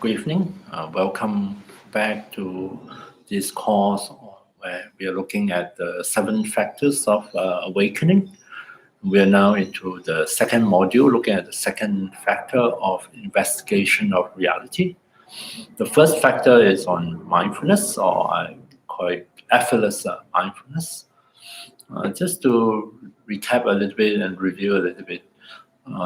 Good evening. Welcome back to this course where we are looking at the 7 factors of awakening. We are now into the second module, looking at the second factor of investigation of reality. The first factor is on mindfulness, or I call it effortless mindfulness. Just to recap a little bit and review a little bit,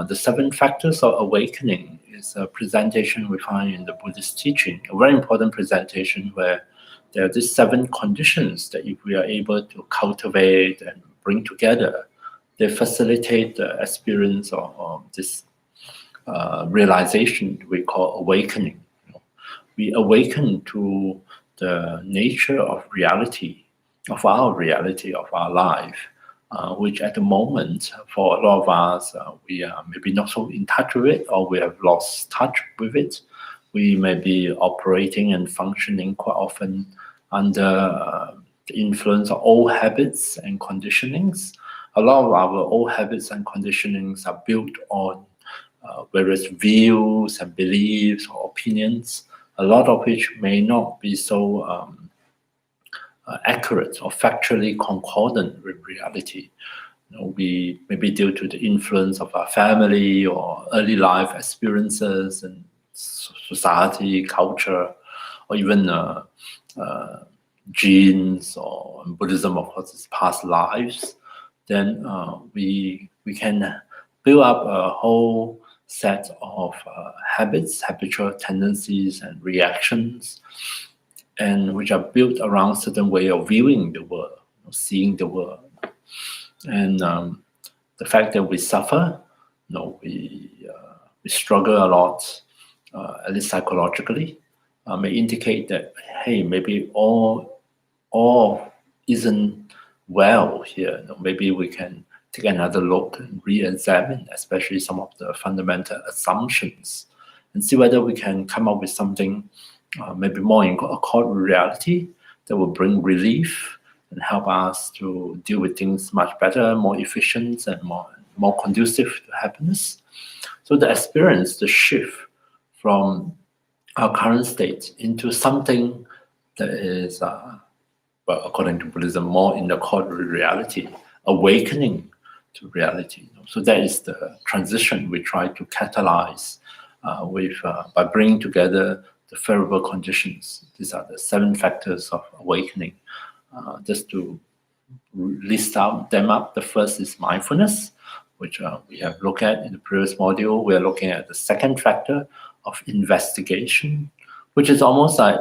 the 7 factors of awakening is a presentation we find in the Buddhist teaching, a very important presentation where there are these 7 conditions that if we are able to cultivate and bring together, they facilitate the experience of this realization we call awakening. We awaken to the nature of reality, of our life, which at the moment, for a lot of us, we are maybe not so in touch with it, or we have lost touch with it. We may be operating and functioning quite often under the influence of old habits and conditionings. A lot of our old habits and conditionings are built on various views and beliefs or opinions, a lot of which may not be so accurate or factually concordant with reality. We maybe due to the influence of our family or early life experiences and society, culture, or even genes, or in Buddhism, of course, it's past lives. Then we can build up a whole set of habits, habitual tendencies, and reactions, and which are built around a certain way of viewing the world, seeing the world. And the fact that we suffer, we struggle a lot, at least psychologically, may indicate that, hey, maybe all isn't well here. Maybe we can take another look and re-examine, especially some of the fundamental assumptions, and see whether we can come up with something maybe more in accord with reality that will bring relief and help us to deal with things much better, more efficient, and more conducive to happiness. So the experience, the shift from our current state into something that is, according to Buddhism, more in accord with reality, awakening to reality. So that is the transition we try to catalyze by bringing together the favorable conditions. These are the 7 factors of awakening. Just to list them up, the first is mindfulness, which we have looked at in the previous module. We are looking at the second factor of investigation, which is almost like,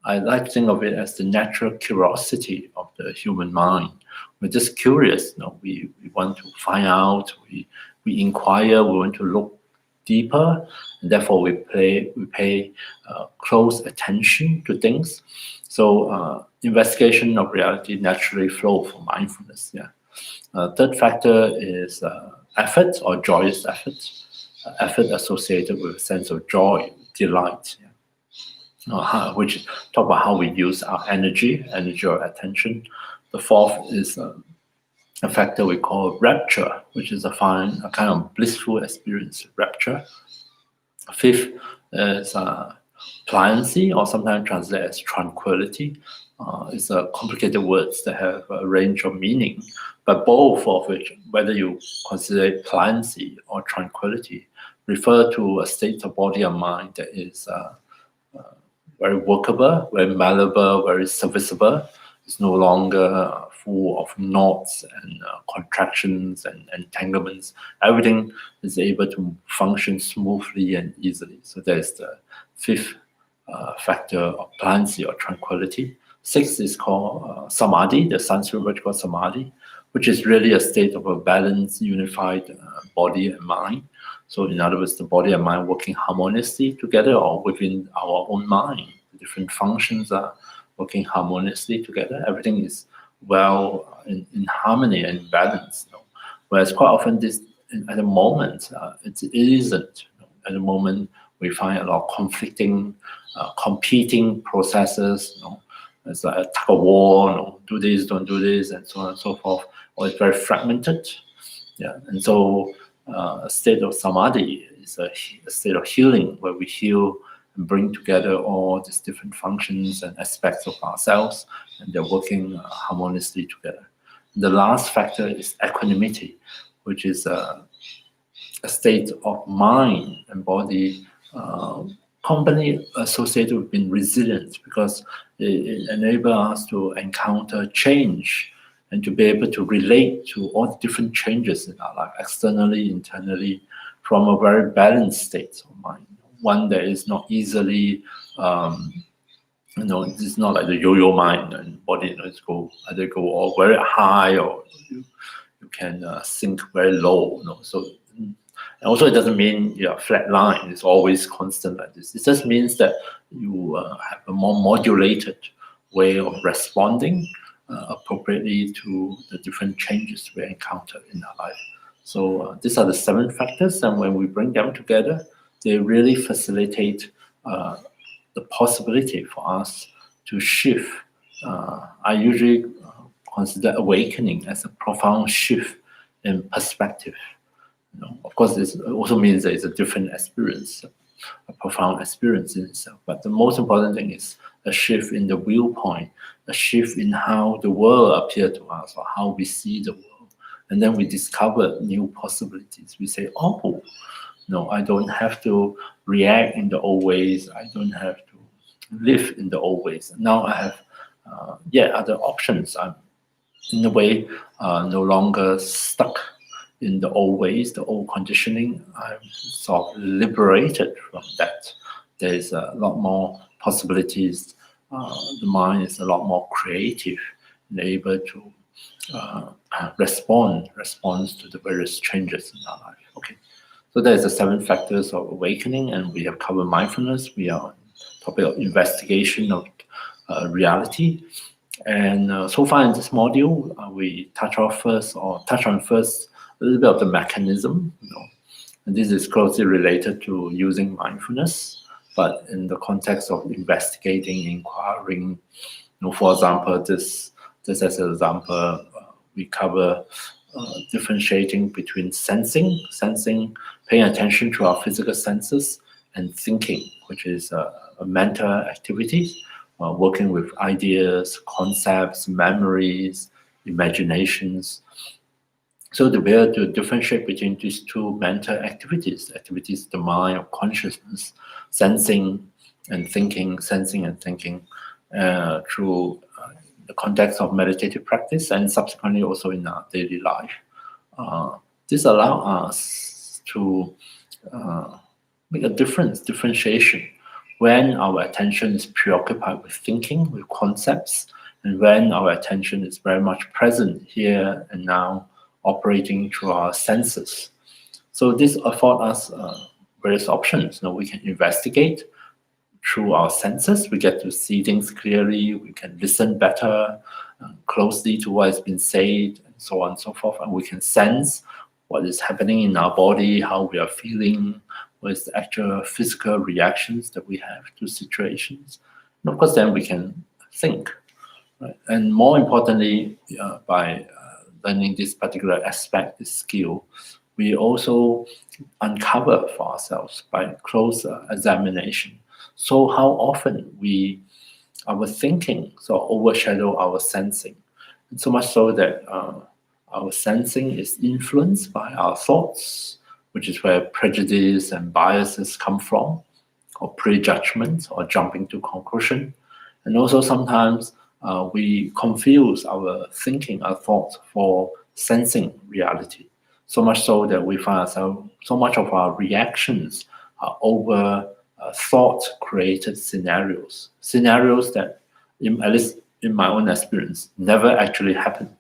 I like to think of it as the natural curiosity of the human mind. We're just curious, we want to find out, we inquire, we want to look deeper, and therefore we pay close attention to things. So investigation of reality naturally flow from mindfulness. Third factor is effort, or joyous efforts. Effort associated with a sense of joy, delight, which talk about how we use our energy or attention. The fourth is a factor we call rapture, which is a kind of blissful experience, rapture. Fifth is pliancy, or sometimes translated as tranquility. It's a complicated words that have a range of meaning, but both of which, whether you consider it pliancy or tranquility, refer to a state of body and mind that is very workable, very malleable, very serviceable. It's no longer full of knots and contractions and entanglements. Everything is able to function smoothly and easily. So there's the fifth factor of pliancy or tranquility. Sixth is called samadhi, the Sanskrit word called samadhi, which is really a state of a balanced, unified body and mind. So in other words, the body and mind working harmoniously together, or within our own mind. The different functions are working harmoniously together. Everything is well in harmony and balance. Whereas quite often at the moment, it isn't. At the moment, we find a lot of conflicting, competing processes. It's like a tug of war. Do this, don't do this, and so on and so forth. Or it's very fragmented. And so a state of samadhi is a state of healing where we heal and bring together all these different functions and aspects of ourselves, and they're working harmoniously together. The last factor is equanimity, which is a state of mind and body commonly associated with being resilient, because it enables us to encounter change and to be able to relate to all the different changes in our life, externally, internally, from a very balanced state of mind. One that is not easily, it's not like the yo-yo mind and body, it's either go all very high or you can sink very low. So, and also it doesn't mean flat line. It's always constant like this. It just means that you have a more modulated way of responding appropriately to the different changes we encounter in our life. So these are the 7 factors, and when we bring them together, they really facilitate the possibility for us to shift. I usually consider awakening as a profound shift in perspective. Of course, this also means that it's a different experience, a profound experience in itself. But the most important thing is a shift in the viewpoint, a shift in how the world appears to us or how we see the world. And then we discover new possibilities. We say, oh, no, I don't have to react in the old ways. I don't have to live in the old ways. Now I have other options. I'm, in a way, no longer stuck in the old ways, the old conditioning. I'm sort of liberated from that. There's a lot more possibilities. The mind is a lot more creative and able to responds to the various changes in our life. Okay, so there's the 7 factors of awakening, and we have covered mindfulness. We are on topic of investigation of reality, and so far in this module, we touch on first a little bit of the mechanism. And this is closely related to using mindfulness, but in the context of investigating, inquiring. For example, this as an example, we cover differentiating between sensing, paying attention to our physical senses, and thinking, which is a mental activity, working with ideas, concepts, memories, imaginations. So to be able to differentiate between these 2 mental activities of the mind, of consciousness, sensing and thinking, through the context of meditative practice, and subsequently also in our daily life. This allows us to make a differentiation when our attention is preoccupied with thinking, with concepts, and when our attention is very much present here and now, operating through our senses. So this affords us various options. We can investigate through our senses. We get to see things clearly. We can listen better, closely to what has been said, and so on and so forth. And we can sense what is happening in our body, how we are feeling, what is the actual physical reactions that we have to situations. And of course, then we can think. Right? And more importantly, by learning this particular aspect, this skill, we also uncover for ourselves by close examination. So how often our thinking overshadow our sensing, and so much so that our sensing is influenced by our thoughts, which is where prejudice and biases come from, or prejudgment, or jumping to conclusion. And also sometimes we confuse our thinking, our thoughts, for sensing reality. So much so that we find ourselves, so much of our reactions are over thought-created scenarios that, at least in my own experience, never actually happened.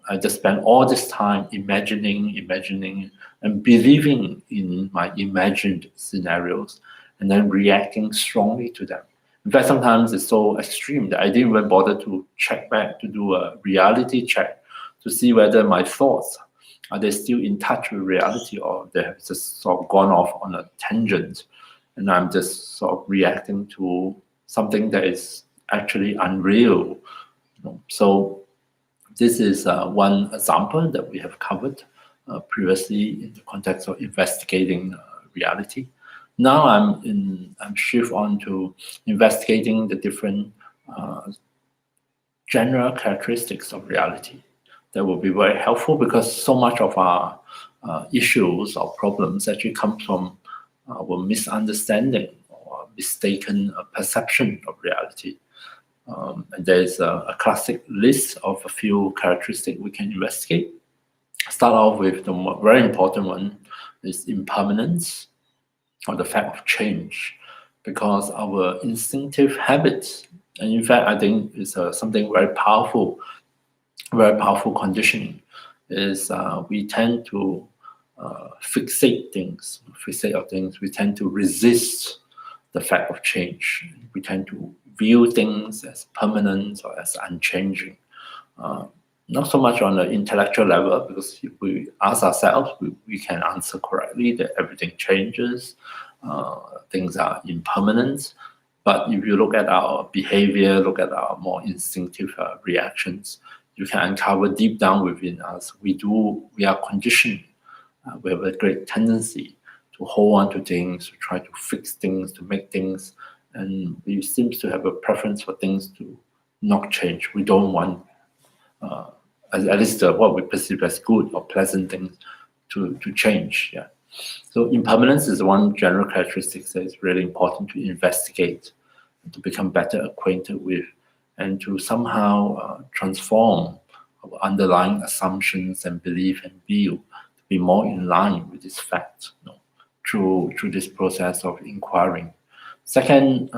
I just spent all this time imagining, and believing in my imagined scenarios, and then reacting strongly to them. In fact, sometimes it's so extreme that I didn't even bother to check back, to do a reality check, to see whether my thoughts, are they still in touch with reality, or they have just sort of gone off on a tangent, and I'm just sort of reacting to something that is actually unreal. So this is one example that we have covered previously in the context of investigating reality. Now I'm shift on to investigating the different general characteristics of reality. That will be very helpful because so much of our issues or problems actually come from our misunderstanding or mistaken perception of reality. And there's a classic list of a few characteristics we can investigate. Start off with the very important one is impermanence, or the fact of change, because our instinctive habits, and in fact I think it's something very powerful conditioning, is we tend to fixate on things. We tend to resist the fact of change. We tend to view things as permanent or as unchanging. Not so much on the intellectual level, because if we ask ourselves, we can answer correctly that everything changes, things are impermanent. But if you look at our behavior, look at our more instinctive reactions, you can uncover deep down within us, we are conditioned. We have a great tendency to hold on to things, to try to fix things, to make things, and we seem to have a preference for things to not change. We don't want, at least what we perceive as good or pleasant things to change. Yeah. So impermanence is one general characteristic that is really important to investigate, to become better acquainted with, and to somehow transform our underlying assumptions and belief and view to be more in line with this fact, through this process of inquiring. Second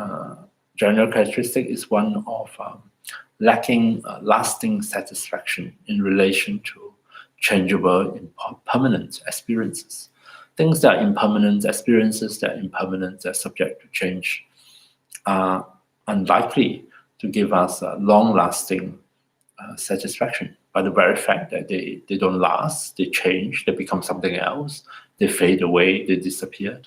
general characteristic is one of lacking lasting satisfaction in relation to changeable, permanent experiences. Things that are impermanent, experiences that are impermanent, that are subject to change, are unlikely to give us a long-lasting satisfaction by the very fact that they don't last, they change, they become something else, they fade away, they disappear.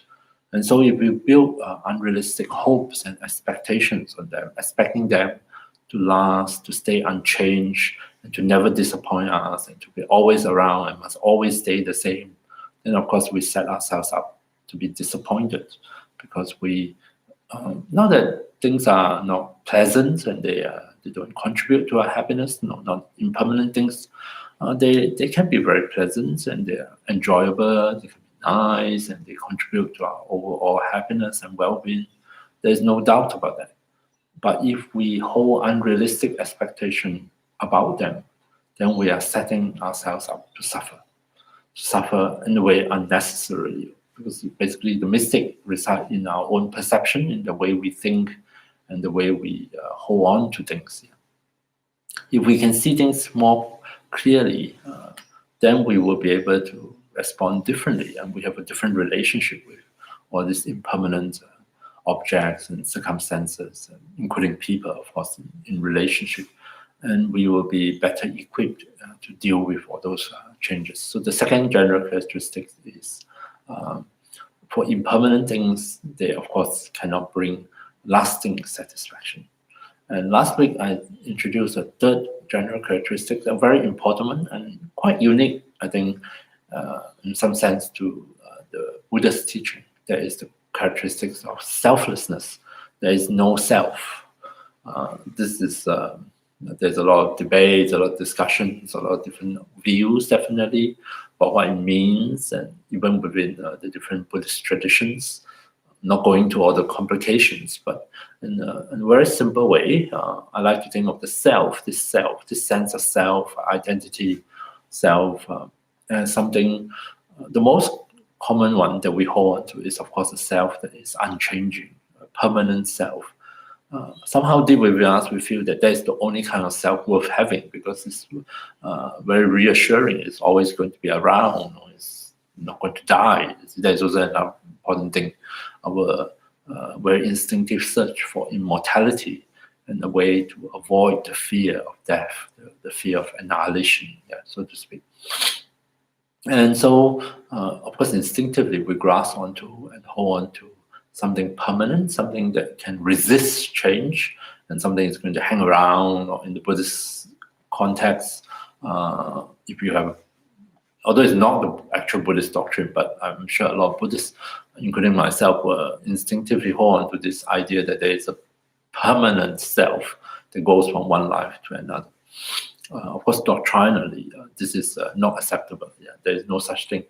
And so if we build unrealistic hopes and expectations on them, expecting them to last, to stay unchanged, and to never disappoint us, and to be always around and must always stay the same, then of course we set ourselves up to be disappointed, because we not that things are not pleasant and they don't contribute to our happiness, not impermanent things. They can be very pleasant and they're enjoyable, they can be nice, and they contribute to our overall happiness and well-being. There's no doubt about that. But if we hold unrealistic expectation about them, then we are setting ourselves up to suffer in a way unnecessarily, because basically the mistake resides in our own perception, in the way we think and the way we hold on to things. If we can see things more clearly, then we will be able to respond differently, and we have a different relationship with all these impermanent objects and circumstances, including people, of course, in relationship, and we will be better equipped to deal with all those changes. So the second general characteristic is, for impermanent things, they of course cannot bring lasting satisfaction. And last week I introduced a third general characteristic, a very important one and quite unique, I think, in some sense to the Buddha's teaching. That is the characteristics of selflessness. There is no self. This is there's a lot of debates, a lot of discussions, a lot of different views, definitely, about what it means, and even within the different Buddhist traditions. Not going to all the complications, but in a very simple way, I like to think of the self, this sense of self, identity, self, as something. The most common one that we hold on to is, of course, a self that is unchanging, a permanent self. Somehow deep within us, we feel that that's the only kind of self worth having, because it's very reassuring. It's always going to be around, or it's not going to die. There's also an important thing, our very instinctive search for immortality, and a way to avoid the fear of death, the fear of annihilation, so to speak. And so, of course, instinctively we grasp onto and hold on to something permanent, something that can resist change, and something that's going to hang around. Or in the Buddhist context, if you have although it's not the actual Buddhist doctrine, but I'm sure a lot of Buddhists, including myself, were instinctively hold on to this idea that there is a permanent self that goes from one life to another. Of course, doctrinally, this is not acceptable. Yeah, there is no such thing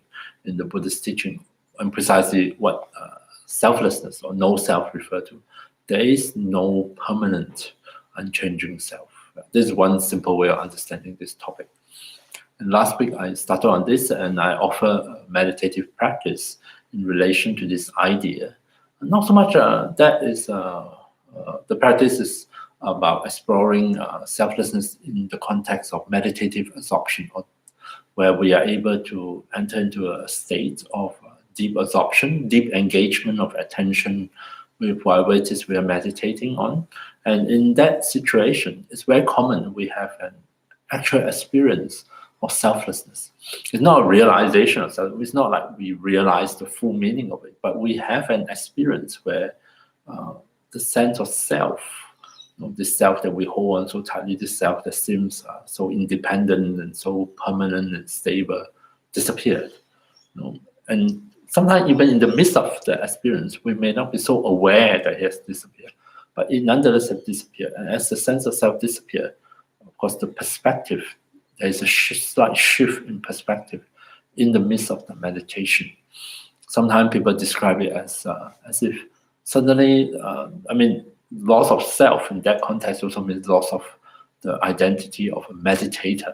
in the Buddhist teaching, and precisely what selflessness or no self refer to. There is no permanent, unchanging self. This is one simple way of understanding this topic. And last week I started on this, and I offer a meditative practice in relation to this idea. Not so much that is the practice is about exploring selflessness in the context of meditative absorption, or where we are able to enter into a state of deep absorption, deep engagement of attention with whatever it is we are meditating on. And in that situation, it's very common we have an actual experience of selflessness. It's not a realization of self. It's not like we realize the full meaning of it, but we have an experience where the sense of self, this self that we hold on so tightly, this self that seems so independent and so permanent and stable, disappeared. And sometimes even in the midst of the experience, we may not be so aware that it has disappeared, but it nonetheless has disappeared. And as the sense of self disappears, of course, the perspective, there is a slight shift in perspective in the midst of the meditation. Sometimes people describe it as if suddenly, loss of self in that context also means loss of the identity of a meditator.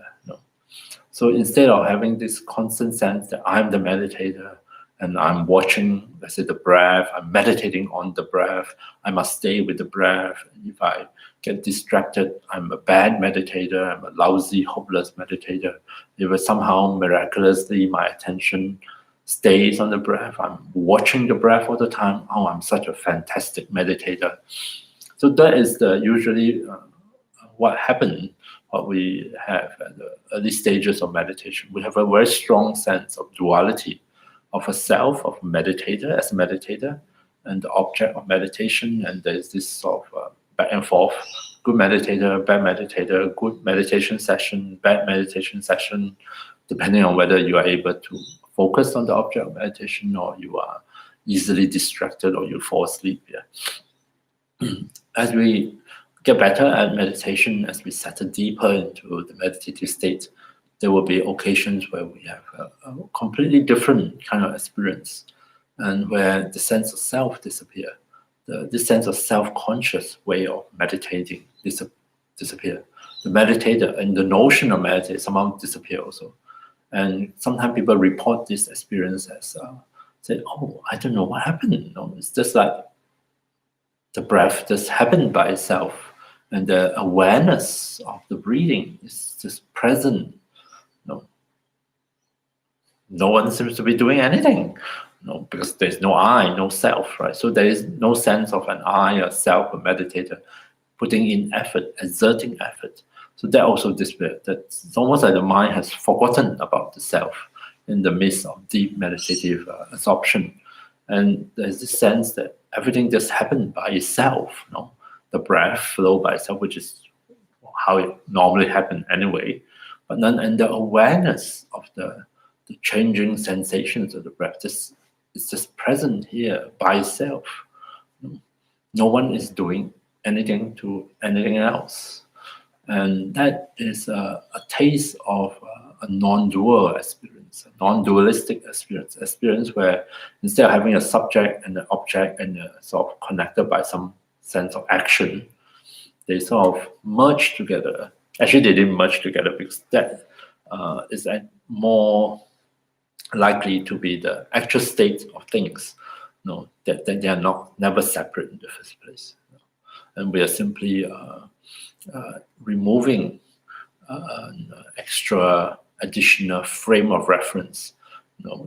So instead of having this constant sense that I'm the meditator and I'm watching, let's say, the breath, I'm meditating on the breath, I must stay with the breath. And if I get distracted, I'm a bad meditator, I'm a lousy, hopeless meditator. If somehow miraculously my attention stays on the breath, I'm watching the breath all the time, oh, I'm such a fantastic meditator. So that is usually what happens, what we have at the early stages of meditation. We have a very strong sense of duality of a self, of a meditator as a meditator, and the object of meditation. And there's this sort of back and forth, good meditator, bad meditator, good meditation session, bad meditation session, depending on whether you are able to focus on the object of meditation or you are easily distracted or you fall asleep. Yeah. As we get better at meditation, as we settle deeper into the meditative state, there will be occasions where we have a completely different kind of experience, and where the sense of self disappears. This sense of self-conscious way of meditating disappear. The meditator and the notion of meditation somehow disappear also. And sometimes people report this experience as say, oh, I don't know what happened. It's just like the breath just happened by itself, and the awareness of the breathing is just present. No one seems to be doing anything, because there's no I, no self, right? So there is no sense of an I, a self, a meditator putting in effort, exerting effort. So that also disappears. It's almost like the mind has forgotten about the self in the midst of deep meditative absorption. And there's this sense that everything just happened by itself. The breath flow by itself, which is how it normally happens anyway. But then, and the awareness of the changing sensations of the breath is just present here by itself. No one is doing anything to anything else. And that is a taste of a non-dual experience, a non-dualistic experience where instead of having a subject and an object and sort of connected by some sense of action, they sort of merge together. Actually, they didn't merge together because that is more likely to be the actual state of things, that they are never separate in the first place. And we are simply removing an extra additional frame of reference.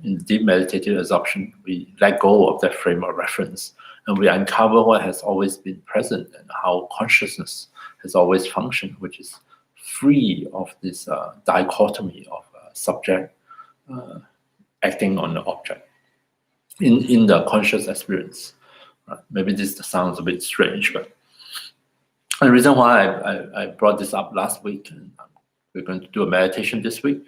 In deep meditative absorption, we let go of that frame of reference and we uncover what has always been present and how consciousness has always functioned, which is free of this dichotomy of subject acting on the object in the conscious experience. Maybe this sounds a bit strange, but the reason why I brought this up last week, and we're going to do a meditation this week,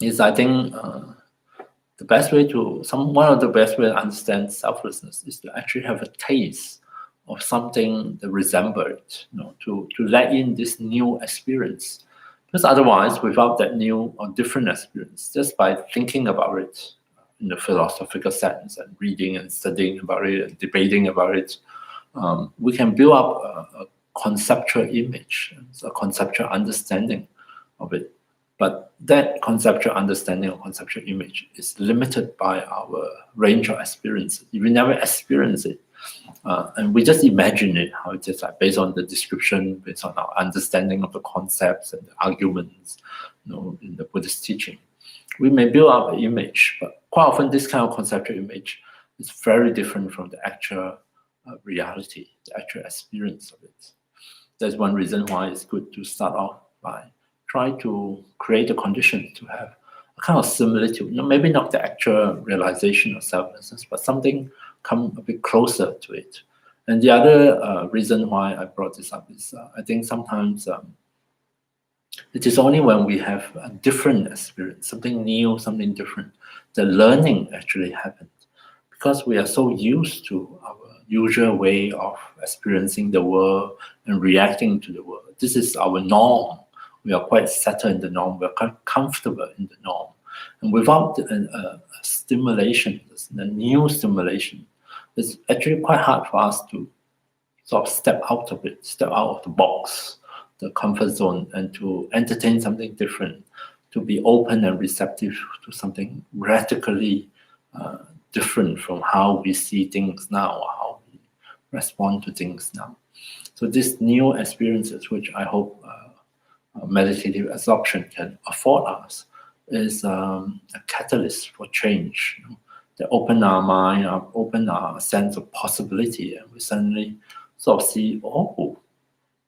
is, I think, the best way to one of the best way to understand selflessness is to actually have a taste of something that resembles it, to let in this new experience. Because otherwise, without that new or different experience, just by thinking about it in the philosophical sense and reading and studying about it and debating about it, we can build up a conceptual image, a conceptual understanding of it. But that conceptual understanding or conceptual image is limited by our range of experiences. If we never experience it, and we just imagine it, how it is like based on the description, based on our understanding of the concepts and the arguments, in the Buddhist teaching, we may build up an image, but quite often this kind of conceptual image is very different from the actual reality, the actual experience of it. That's one reason why it's good to start off by try to create a condition to have a kind of similitude, maybe not the actual realization of selflessness, but something come a bit closer to it. And the other reason why I brought this up is I think sometimes it is only when we have a different experience, something new, something different, that learning actually happens. Because we are so used to our usual way of experiencing the world and reacting to the world. This is our norm. We are quite settled in the norm. We are quite comfortable in the norm. And without a stimulation, a new stimulation, it's actually quite hard for us to sort of step out of it, step out of the box, the comfort zone, and to entertain something different, to be open and receptive to something radically different from how we see things now, or how we respond to things now. So these new experiences, which I hope meditative absorption can afford us, is a catalyst for change. They open our mind, open our sense of possibility, and we suddenly sort of see, oh,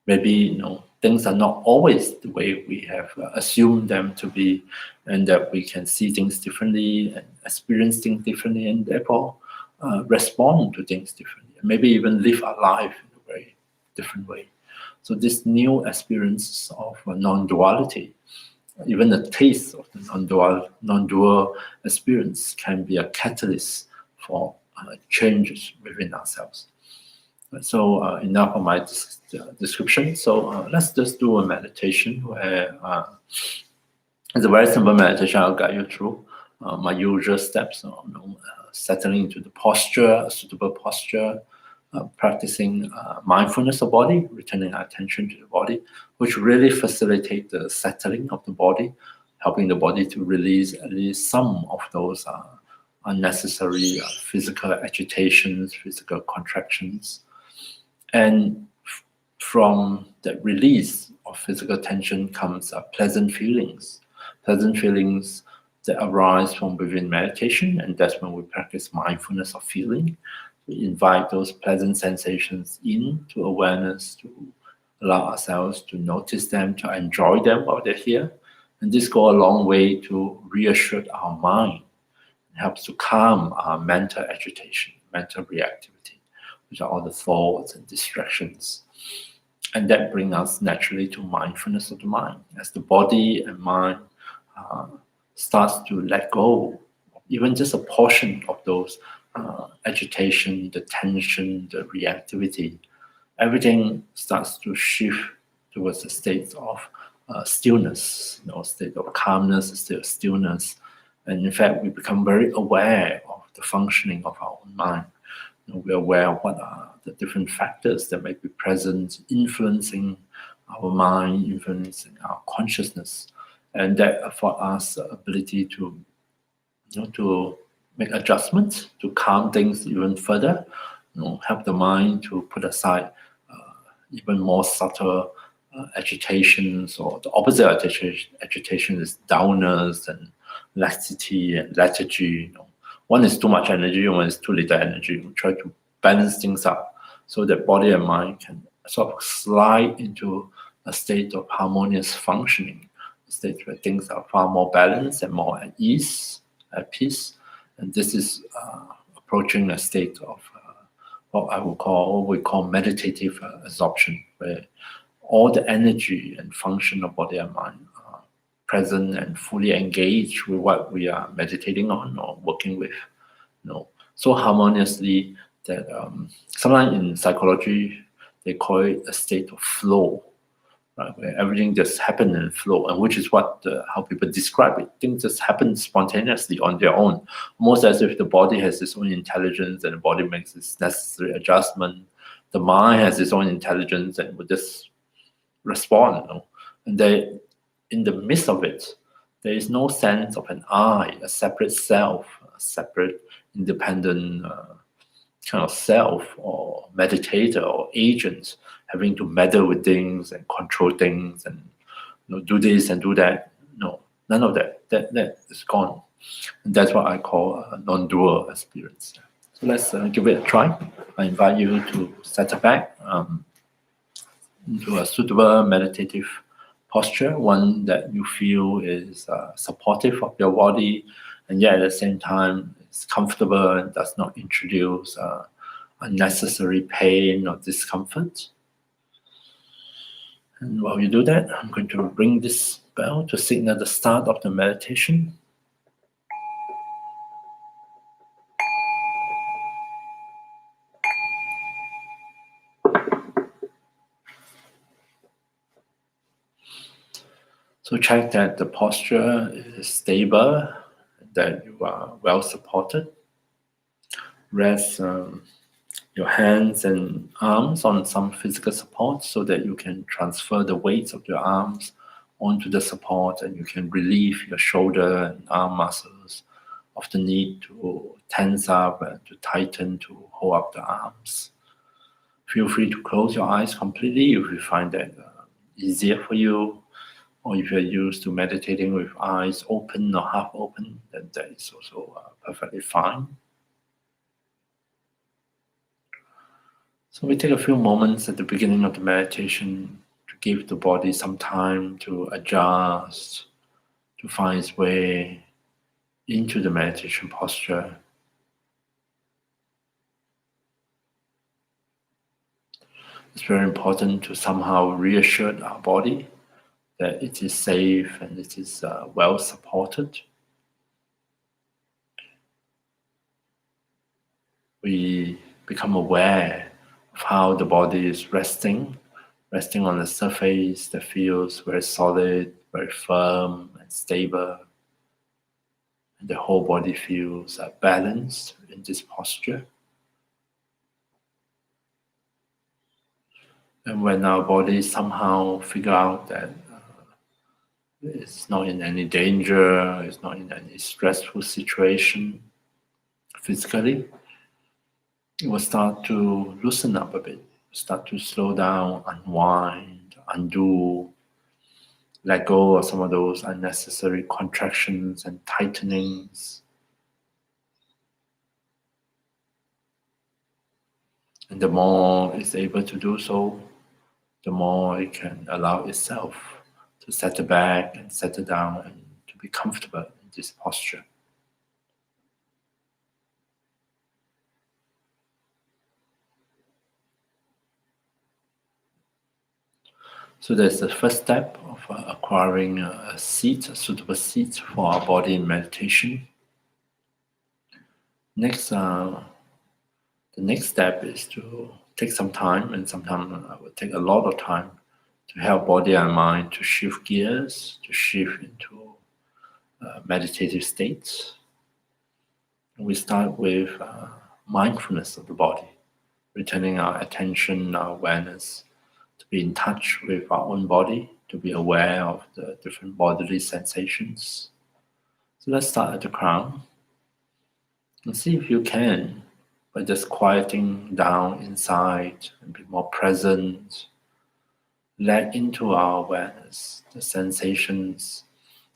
maybe things are not always the way we have assumed them to be, and that we can see things differently and experience things differently, and therefore respond to things differently, and maybe even live our life in a very different way. So this new experience of non-duality, even the taste of the non-dual experience, can be a catalyst for changes within ourselves. So enough of my description. So let's just do a meditation where it's a very simple meditation. I'll guide you through my usual steps. Settling into the posture, a suitable posture, practicing mindfulness of body, returning our attention to the body, which really facilitate the settling of the body, helping the body to release at least some of those unnecessary physical agitations, physical contractions. And from that release of physical tension comes pleasant feelings that arise from within meditation, and that's when we practice mindfulness of feeling. We invite those pleasant sensations into awareness, to allow ourselves to notice them, to enjoy them while they're here. And this goes a long way to reassure our mind. It helps to calm our mental agitation, mental reactivity, which are all the thoughts and distractions. And that brings us naturally to mindfulness of the mind. As the body and mind starts to let go, even just a portion of those agitation, the tension, the reactivity, everything starts to shift towards a state of stillness, a state of calmness, a state of stillness. And in fact, we become very aware of the functioning of our own mind. We're aware of what are the different factors that may be present, influencing our mind, influencing our consciousness. And that affords us the ability to make adjustments, to calm things even further, help the mind to put aside even more subtle agitations, or the opposite of agitation is downness and laxity and lethargy. One is too much energy, one is too little energy. We try to balance things up so that body and mind can sort of slide into a state of harmonious functioning, a state where things are far more balanced and more at ease, at peace. And this is approaching a state of what we call meditative absorption, where all the energy and function of body and mind present and fully engaged with what we are meditating on or working with, so harmoniously that sometimes in psychology they call it a state of flow, right, where everything just happens in flow, and which is what how people describe it. Things just happen spontaneously on their own, almost as if the body has its own intelligence and the body makes its necessary adjustment. The mind has its own intelligence and would just respond, and they, in the midst of it, there is no sense of an I, a separate self, a separate independent kind of self or meditator or agent having to meddle with things and control things and do this and do that. No, none of that. That is gone. And that's what I call a non-dual experience. So let's give it a try. I invite you to settle back into a suitable meditative posture, one that you feel is supportive of your body, and yet at the same time is comfortable and does not introduce unnecessary pain or discomfort. And while you do that, I'm going to ring this bell to signal the start of the meditation. So check that the posture is stable, that you are well supported. Rest your hands and arms on some physical support so that you can transfer the weight of your arms onto the support, and you can relieve your shoulder and arm muscles of the need to tense up and to tighten to hold up the arms. Feel free to close your eyes completely if you find that easier for you, or if you're used to meditating with eyes open or half open, then that is also perfectly fine. So we take a few moments at the beginning of the meditation to give the body some time to adjust, to find its way into the meditation posture. It's very important to somehow reassure our body that it is safe and it is well supported. We become aware of how the body is resting on the surface that feels very solid, very firm and stable. And the whole body feels balanced in this posture. And when our body somehow figure out that it's not in any danger, it's not in any stressful situation physically, it will start to loosen up a bit, start to slow down, unwind, undo, let go of some of those unnecessary contractions and tightenings. And the more it's able to do so, the more it can allow itself to settle back and settle down and to be comfortable in this posture. So that's the first step of acquiring a suitable seat for our body in meditation. Next, the next step is to take some time, and sometimes it will take a lot of time, to help body and mind to shift gears, to shift into meditative states. And we start with mindfulness of the body, returning our attention, our awareness, to be in touch with our own body, to be aware of the different bodily sensations. So let's start at the crown and see if you can, by just quieting down inside and be more present, let into our awareness the sensations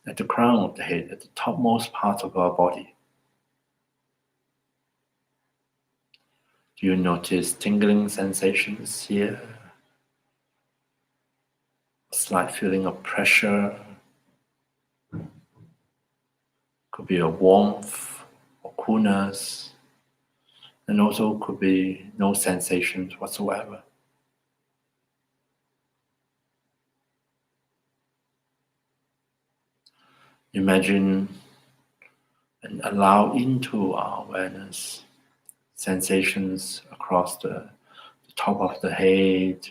at the crown of the head, at the topmost part of our body. Do you notice tingling sensations here? A slight feeling of pressure? Could be a warmth or coolness, and also could be no sensations whatsoever. Imagine and allow into our awareness sensations across the top of the head,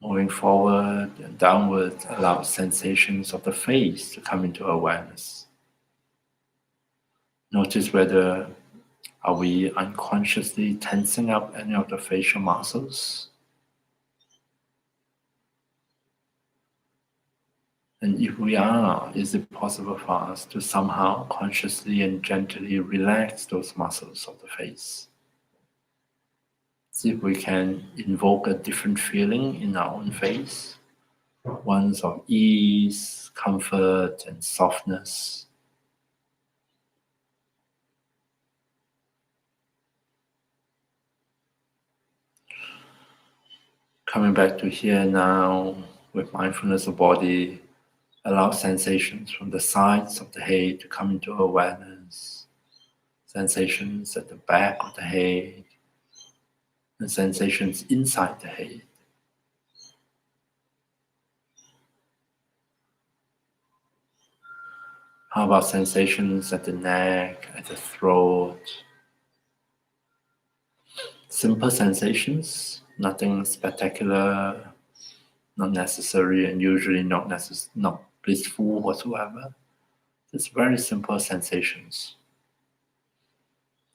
moving forward and downward. Allow sensations of the face to come into awareness. Notice whether are we unconsciously tensing up any of the facial muscles. And if we are, is it possible for us to somehow consciously and gently relax those muscles of the face? See if we can invoke a different feeling in our own face, ones of ease, comfort, and softness. Coming back to here now with mindfulness of body, allow sensations from the sides of the head to come into awareness, sensations at the back of the head, and sensations inside the head. How about sensations at the neck, at the throat? Simple sensations, nothing spectacular, not necessary, and usually not blissful whatsoever. Just very simple sensations.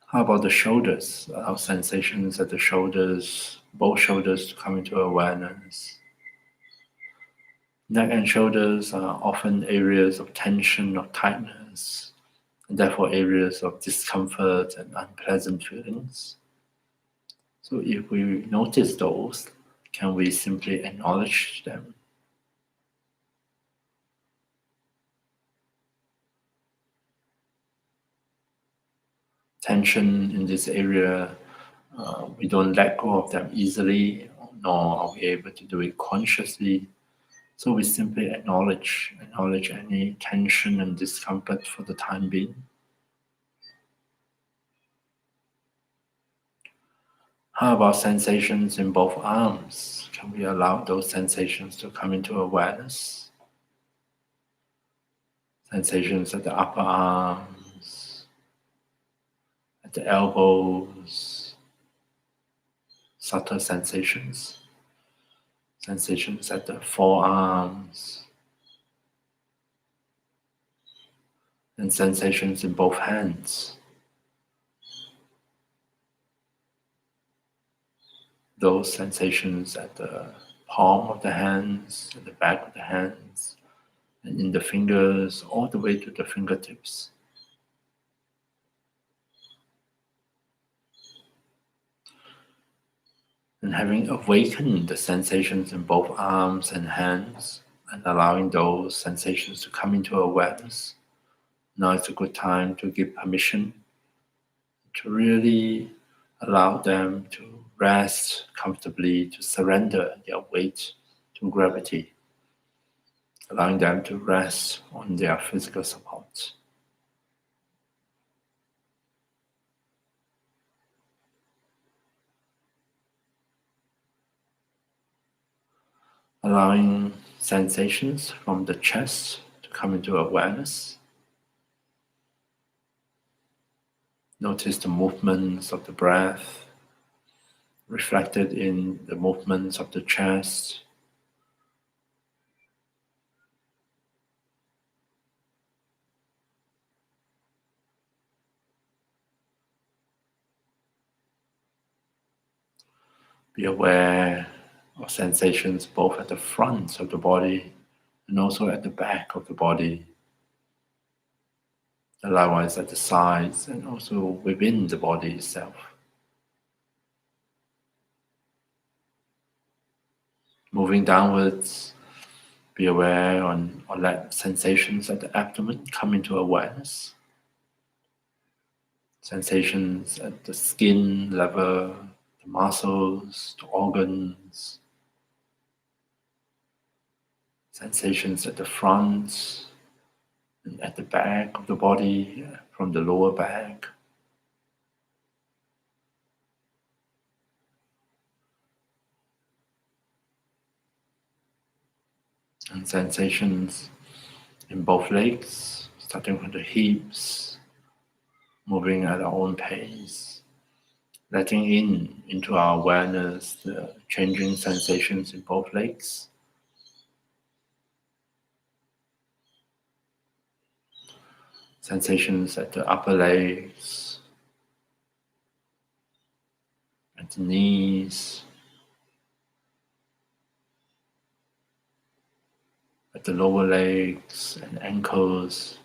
How about the shoulders? Allow sensations at the shoulders, both shoulders to come into awareness. Neck and shoulders are often areas of tension or tightness, and therefore areas of discomfort and unpleasant feelings. So if we notice those, can we simply acknowledge them? Tension in this area, we don't let go of them easily, nor are we able to do it consciously. So we simply acknowledge any tension and discomfort for the time being. How about sensations in both arms? Can we allow those sensations to come into awareness? Sensations at the upper arms, at the elbows, subtle sensations. Sensations at the forearms, and sensations in both hands. Those sensations at the palm of the hands, at the back of the hands, and in the fingers, all the way to the fingertips. And having awakened the sensations in both arms and hands, and allowing those sensations to come into awareness, now it's a good time to give permission to really allow them to rest comfortably, to surrender their weight to gravity, allowing them to rest on their physical support. Allowing sensations from the chest to come into awareness. Notice the movements of the breath reflected in the movements of the chest. Be aware of sensations both at the front of the body and also at the back of the body. Likewise at the sides and also within the body itself. Moving downwards, be aware or let sensations at the abdomen come into awareness. Sensations at the skin level, the muscles, the organs. Sensations at the front and at the back of the body, from the lower back. and sensations in both legs, starting from the hips, moving at our own pace, letting into our awareness the changing sensations in both legs. Sensations at the upper legs, at the knees, at the lower legs and ankles,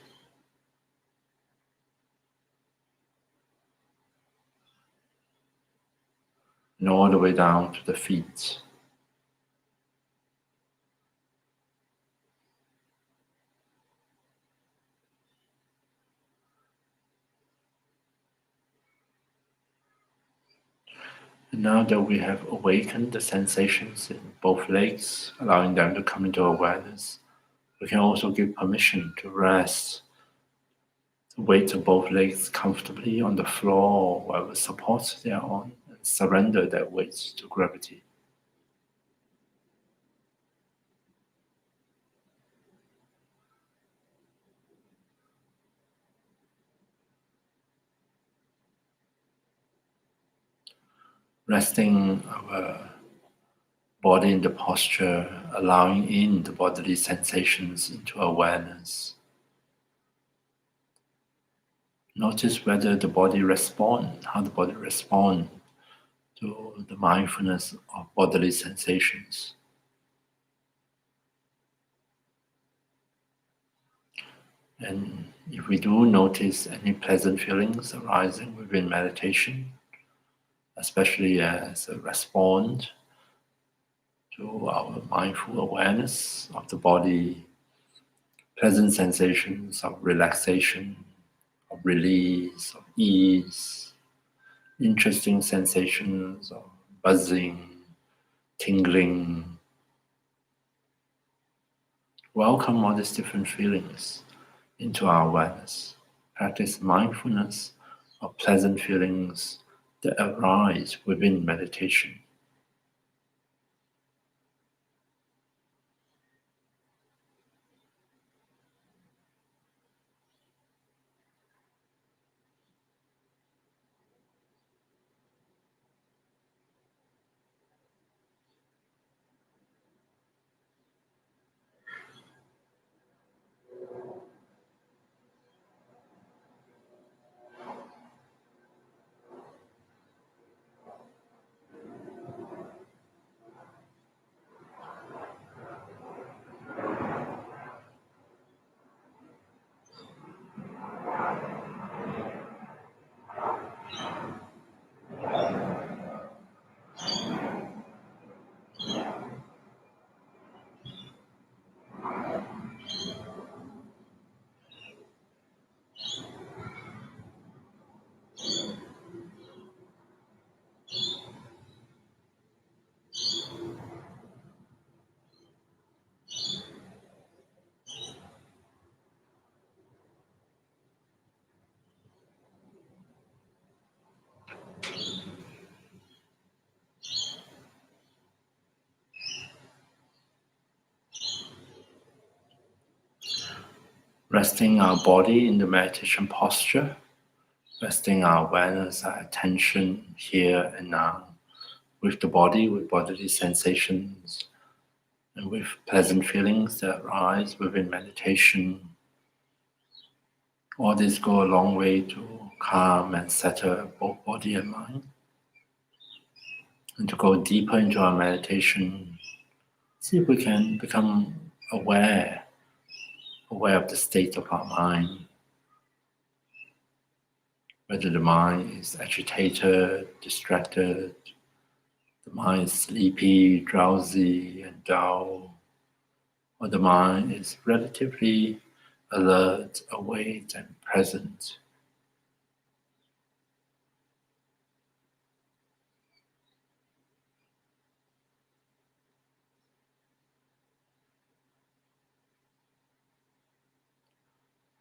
and all the way down to the feet. And now that we have awakened the sensations in both legs, allowing them to come into awareness, we can also give permission to rest the weight of both legs comfortably on the floor or whatever support they are on, and surrender that weight to gravity. Resting our body in the posture, allowing in the bodily sensations into awareness. Notice whether the body responds, how the body responds to the mindfulness of bodily sensations. And if we do notice any pleasant feelings arising within meditation, especially as a response to our mindful awareness of the body, pleasant sensations of relaxation, of release, of ease, interesting sensations of buzzing, tingling. Welcome all these different feelings into our awareness. Practice mindfulness of pleasant feelings that arise within meditation. Resting our body in the meditation posture, resting our awareness, our attention here and now with the body, with bodily sensations, and with pleasant feelings that arise within meditation. All these go a long way to calm and settle both body and mind. And to go deeper into our meditation, see if we can become aware of the state of our mind. Whether the mind is agitated, distracted, the mind is sleepy, drowsy, and dull, or the mind is relatively alert, awake, and present.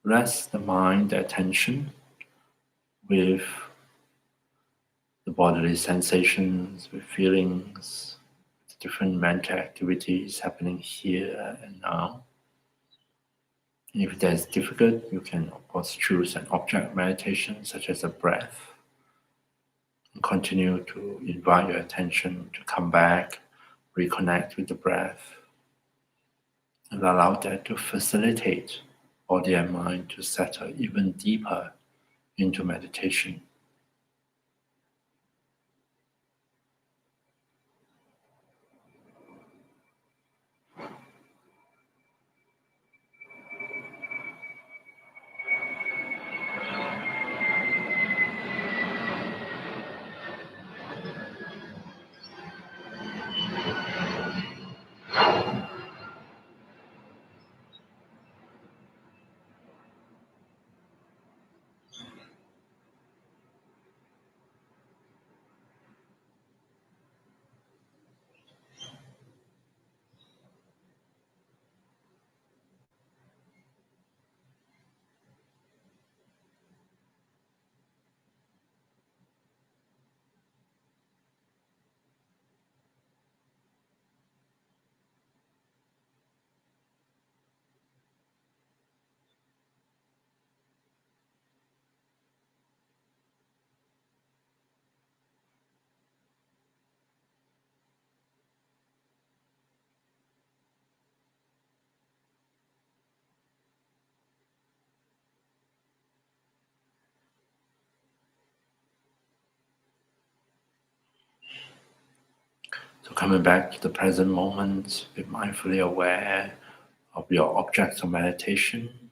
Rest the mind, the attention, with the bodily sensations, with feelings, different mental activities happening here and now. And if that is difficult, you can of course choose an object meditation such as a breath, and continue to invite your attention to come back, reconnect with the breath, and allow that to facilitate body and mind to settle even deeper into meditation. So coming back to the present moment, be mindfully aware of your objects of meditation,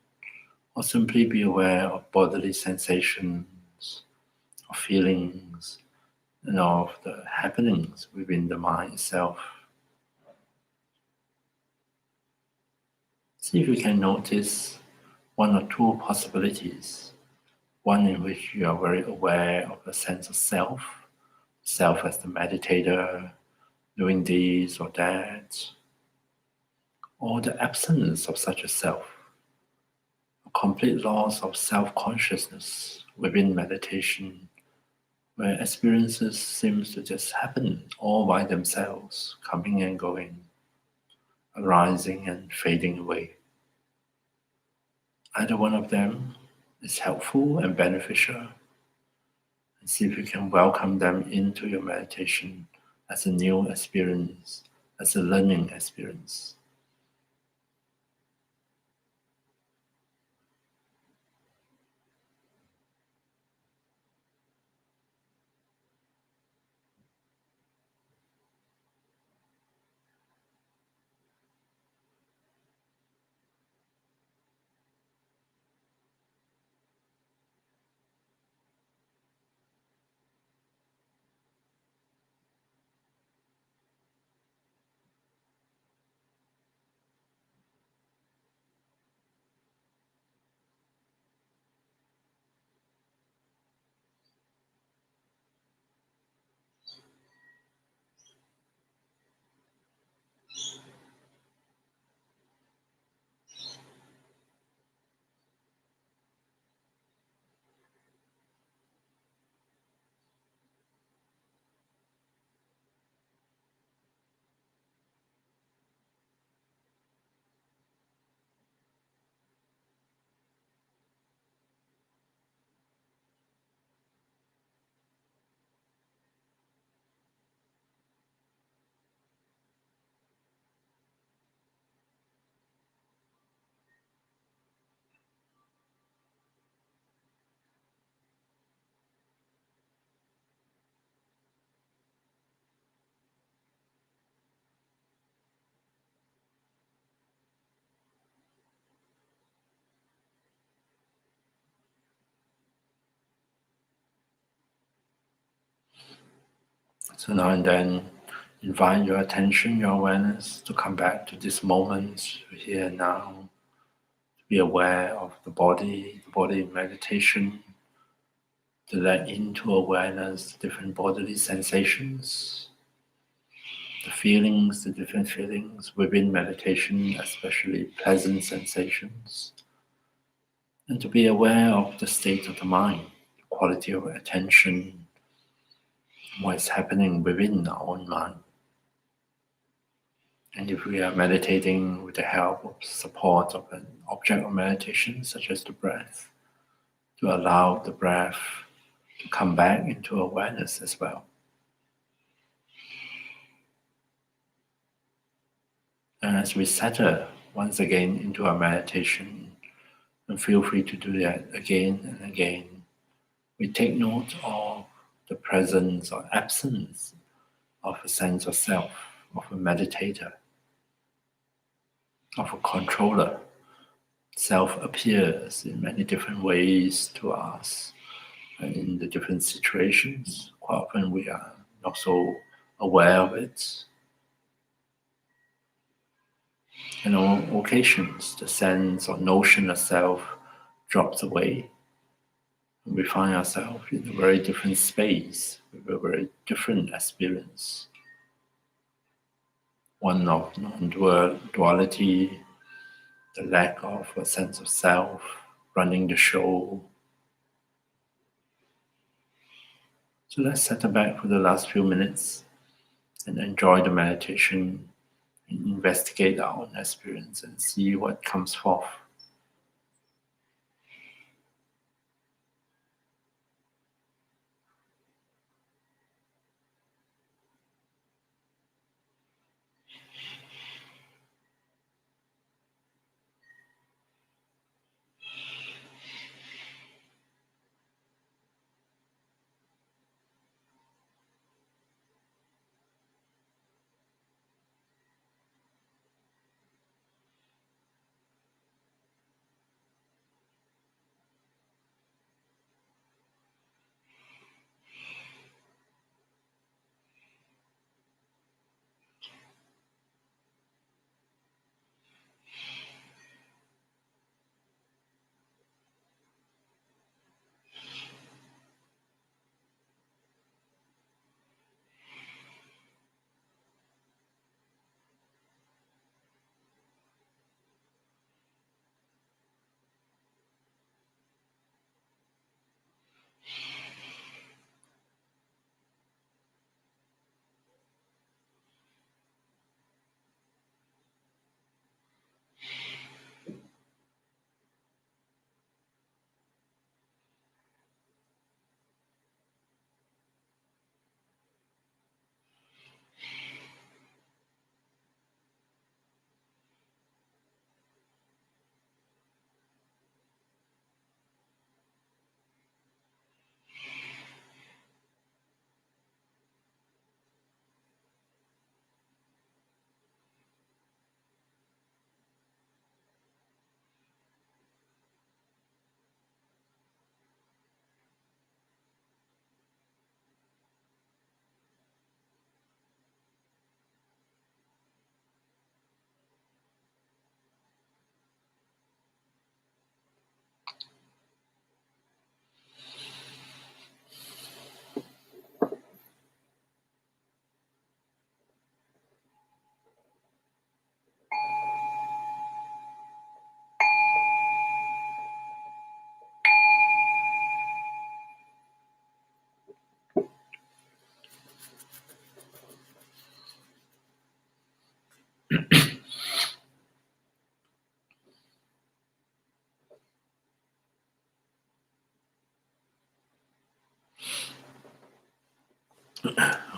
or simply be aware of bodily sensations, of feelings, and of the happenings within the mind itself. See if you can notice one or two possibilities. One in which you are very aware of the sense of self as the meditator, doing this or that, or the absence of such a self, a complete loss of self-consciousness within meditation, where experiences seem to just happen all by themselves, coming and going, arising and fading away. Either one of them is helpful and beneficial, and see if you can welcome them into your meditation as a new experience, as a learning experience. So now and then, invite your attention, your awareness to come back to this moment, here and now. Be aware of the body in meditation, to let into awareness different bodily sensations, the different feelings within meditation, especially pleasant sensations, and to be aware of the state of the mind, the quality of attention, what is happening within our own mind. And if we are meditating with the help of support of an object of meditation, such as the breath, to allow the breath to come back into awareness as well. And as we settle once again into our meditation, and feel free to do that again and again, we take note of the presence or absence of a sense of self, of a meditator, of a controller. Self appears in many different ways to us and in the different situations. Quite often we are not so aware of it. And on occasions, the sense or notion of self drops away. And we find ourselves in a very different space, with a very different experience. One of non-duality, the lack of a sense of self, running the show. So let's settle back for the last few minutes and enjoy the meditation and investigate our own experience and see what comes forth.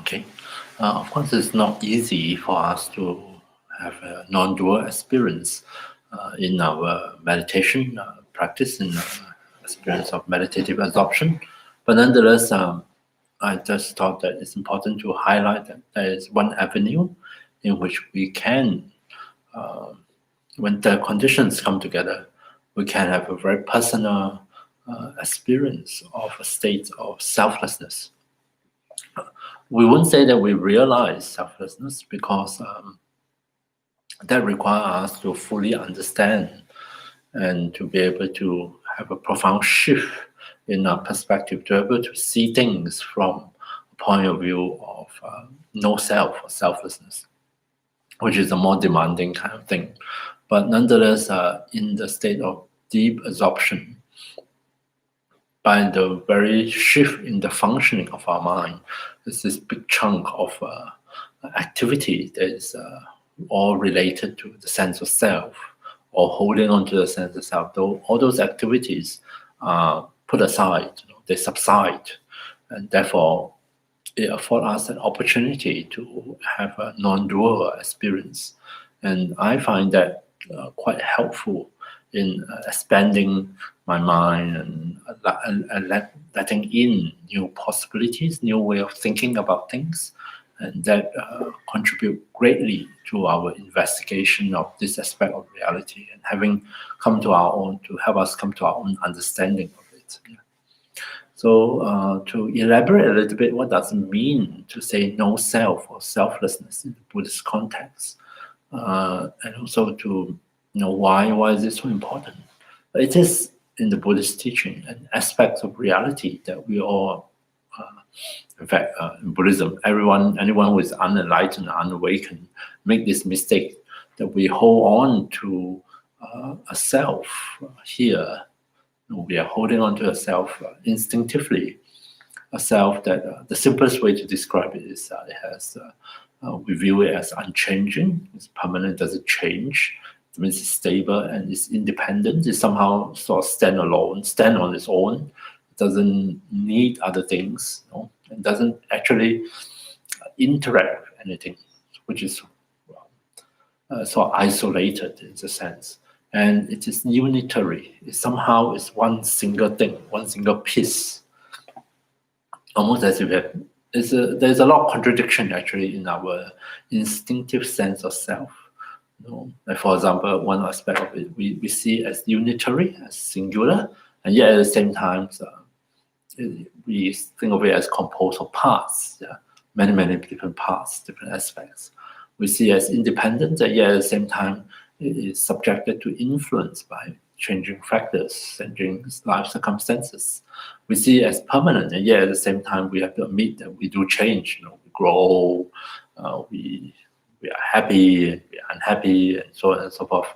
Okay. Of course, it's not easy for us to have a non-dual experience in our meditation practice, in experience of meditative absorption. But nonetheless, I just thought that it's important to highlight that there is one avenue in which we can, when the conditions come together, we can have a very personal experience of a state of selflessness. We wouldn't say that we realize selflessness because that requires us to fully understand and to be able to have a profound shift in our perspective, to be able to see things from a point of view of no self or selflessness, which is a more demanding kind of thing. But nonetheless, in the state of deep absorption, by the very shift in the functioning of our mind, there's this big chunk of activity that is all related to the sense of self or holding on to the sense of self. Though all those activities are put aside, they subside, and therefore it affords us an opportunity to have a non-dual experience. And I find that quite helpful in expanding my mind and letting in new possibilities, new way of thinking about things, and that contribute greatly to our investigation of this aspect of reality and having come to our own, to help us come to our own understanding of it. Yeah. So to elaborate a little bit, what does it mean to say no self or selflessness in the Buddhist context? And also to know why is it so important? It is in the Buddhist teaching an aspect of reality that we all, in fact, in Buddhism, anyone who is unenlightened, unawakened, make this mistake that we hold on to a self here. We are holding on to a self instinctively, a self that the simplest way to describe it is it has. We view it as unchanging, it's permanent, doesn't change. It means it's stable and it's independent. It somehow sort of stand on its own. It doesn't need other things. It doesn't actually interact with anything, which is sort of isolated in a sense. And it is unitary. It somehow is one single thing, one single piece. Almost as if there's a lot of contradiction actually in our instinctive sense of self. Like for example, one aspect of it we see as unitary, as singular, and yet at the same time we think of it as composed of parts. Yeah? Many different parts, different aspects. We see it as independent, and yet at the same time it is subjected to influence by changing factors, changing life circumstances. We see it as permanent, and yet at the same time we have to admit that we do change. We grow, we are happy, we are unhappy, and so on and so forth.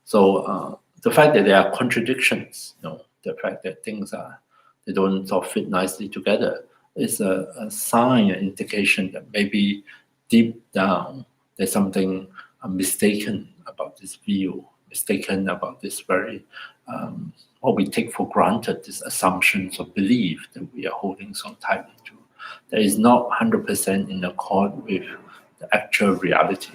So the fact that there are contradictions, the fact that things they don't sort of fit nicely together, is a sign, an indication that maybe deep down there's something mistaken about this view, mistaken about this very what we take for granted, these assumptions of belief that we are holding so tightly to, that is not 100% in accord with the actual reality.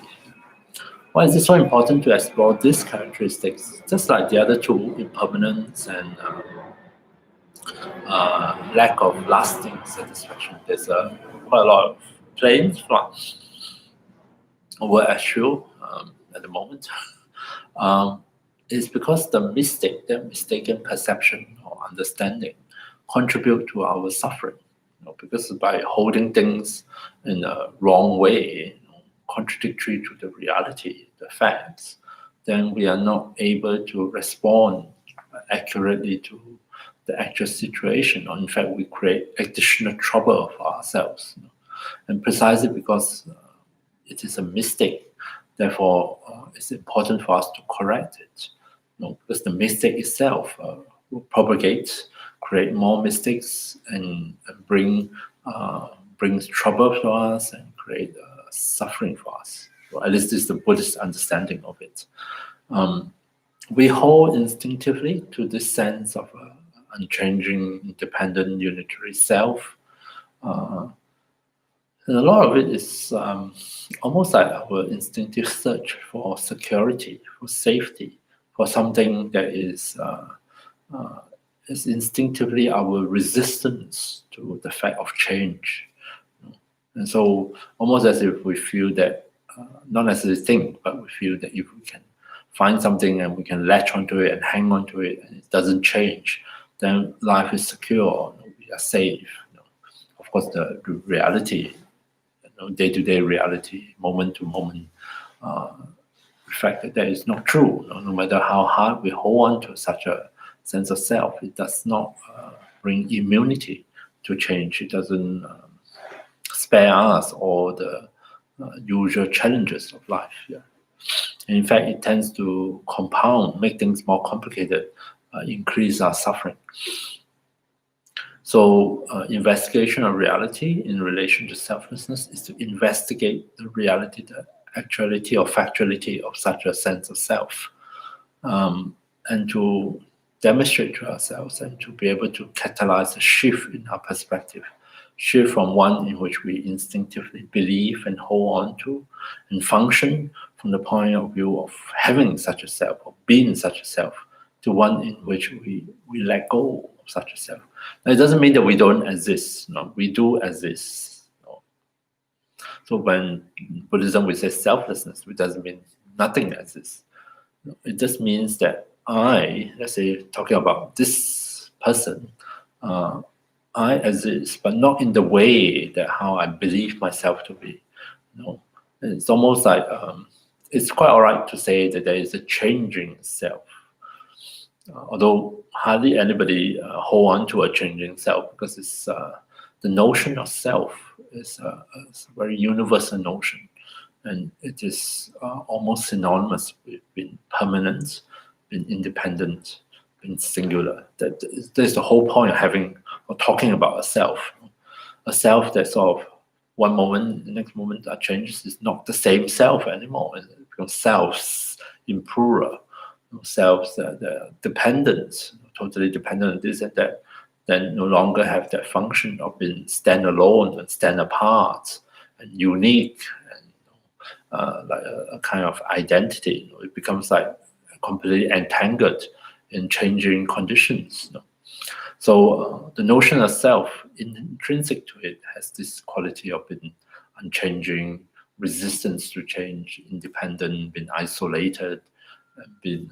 Why is it so important to explore these characteristics? Just like the other two, impermanence and lack of lasting satisfaction. There's quite a lot of claims from over actual at the moment. Is because the mistaken perception or understanding contribute to our suffering. Because by holding things in a wrong way, contradictory to the reality, the facts, then we are not able to respond accurately to the actual situation. Or in fact, we create additional trouble for ourselves. And precisely because it is a mistake, therefore it's important for us to correct it. Because the mistake itself will propagate, create more mistakes, and brings trouble for us and create suffering for us. Or at least this is the Buddhist understanding of it. We hold instinctively to this sense of unchanging, independent, unitary self. And a lot of it is almost like our instinctive search for security, for safety, for something that is instinctively our resistance to the fact of change. And so almost as if we feel that, not necessarily think, but we feel that if we can find something and we can latch onto it and hang onto it and it doesn't change, then life is secure, we are safe. Of course, the reality, day-to-day reality, moment-to-moment fact that that is not true. No matter how hard we hold on to such a sense of self, it does not bring immunity to change. It doesn't spare us all the usual challenges of life. Yeah. And in fact, it tends to compound, make things more complicated, increase our suffering. So investigation of reality in relation to selflessness is to investigate the reality that actuality or factuality of such a sense of self, and to demonstrate to ourselves and to be able to catalyze a shift in our perspective, shift from one in which we instinctively believe and hold on to and function from the point of view of having such a self or being such a self, to one in which we let go of such a self. Now, it doesn't mean that we don't exist. No, we do exist. No. So when Buddhism we say selflessness, it doesn't mean nothing exists. No, it just means that let's say talking about this person, I exist, but not in the way that how I believe myself to be. No, it's almost like it's quite all right to say that there is a changing self. Although hardly anybody hold on to a changing self, because it's the notion of self is a very universal notion, and it is almost synonymous with being permanent, being independent, being singular. That's the whole point of having or talking about a self that sort of one moment, the next moment that changes is not the same self anymore. It becomes selves in plural. Selves that are dependent, totally dependent on this and that, then no longer have that function of being stand alone and stand apart and unique and like a kind of identity. It becomes like completely entangled in changing conditions. So the notion of self, intrinsic to it, has this quality of being unchanging, resistance to change, independent, being isolated, and being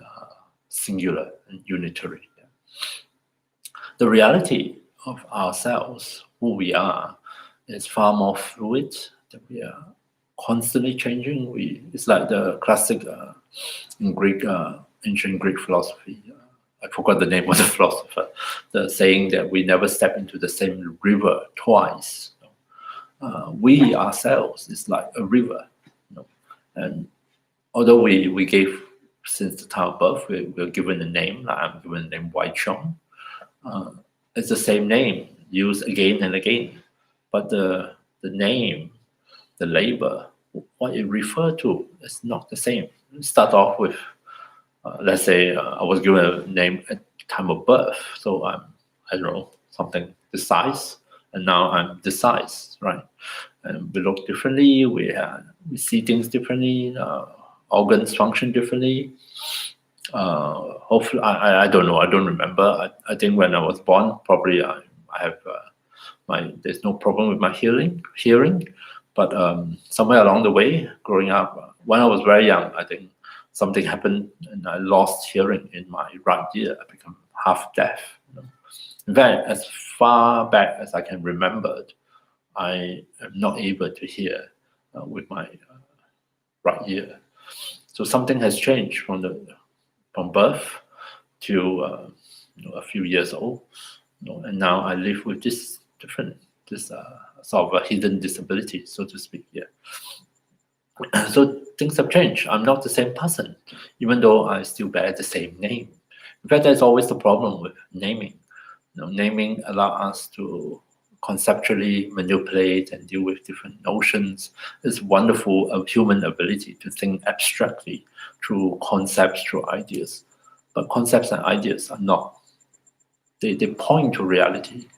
singular and unitary. The reality of ourselves, who we are, is far more fluid. That we are constantly changing. It's like the classic in Greek, ancient Greek philosophy. I forgot the name of the philosopher. The saying that we never step into the same river twice. We ourselves is like a river, and although we gave, since the time of birth, we're given a name. Like I'm given the name Wai Chong. It's the same name used again and again, but the name, the label, what it refers to is not the same. Start off with, let's say, I was given a name at time of birth, so I don't know, something this size, and now I'm this size, right? And we look differently. We see things differently. Organs function differently. Hopefully, I don't know. I don't remember. I think when I was born, probably I have there's no problem with my hearing. But somewhere along the way, growing up, when I was very young, I think something happened and I lost hearing in my right ear. I became half deaf. In fact, as far back as I can remember, I am not able to hear with my right ear. So something has changed from birth to a few years old, and now I live with this sort of a hidden disability, so to speak. Yeah. So things have changed. I'm not the same person, even though I still bear the same name. In fact, that's always the problem with naming. Naming allows us to conceptually manipulate and deal with different notions. It's wonderful human ability to think abstractly through concepts, through ideas. But concepts and ideas are not. They point to reality,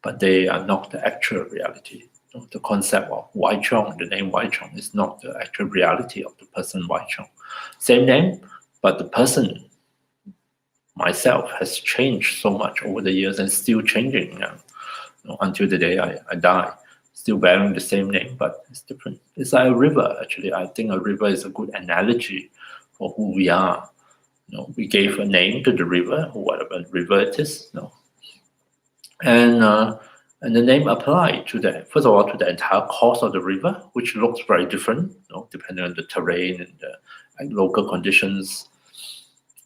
but they are not the actual reality. The concept of Wai Chong, the name Wai Chong, is not the actual reality of the person Wai Chong. Same name, but the person, myself, has changed so much over the years and still changing now. Until the day I die, still bearing the same name, but it's different. It's like a river, actually. I think a river is a good analogy for who we are. We gave a name to the river, whatever river it is. And the name applied to first of all, to the entire course of the river, which looks very different, depending on the terrain and local conditions.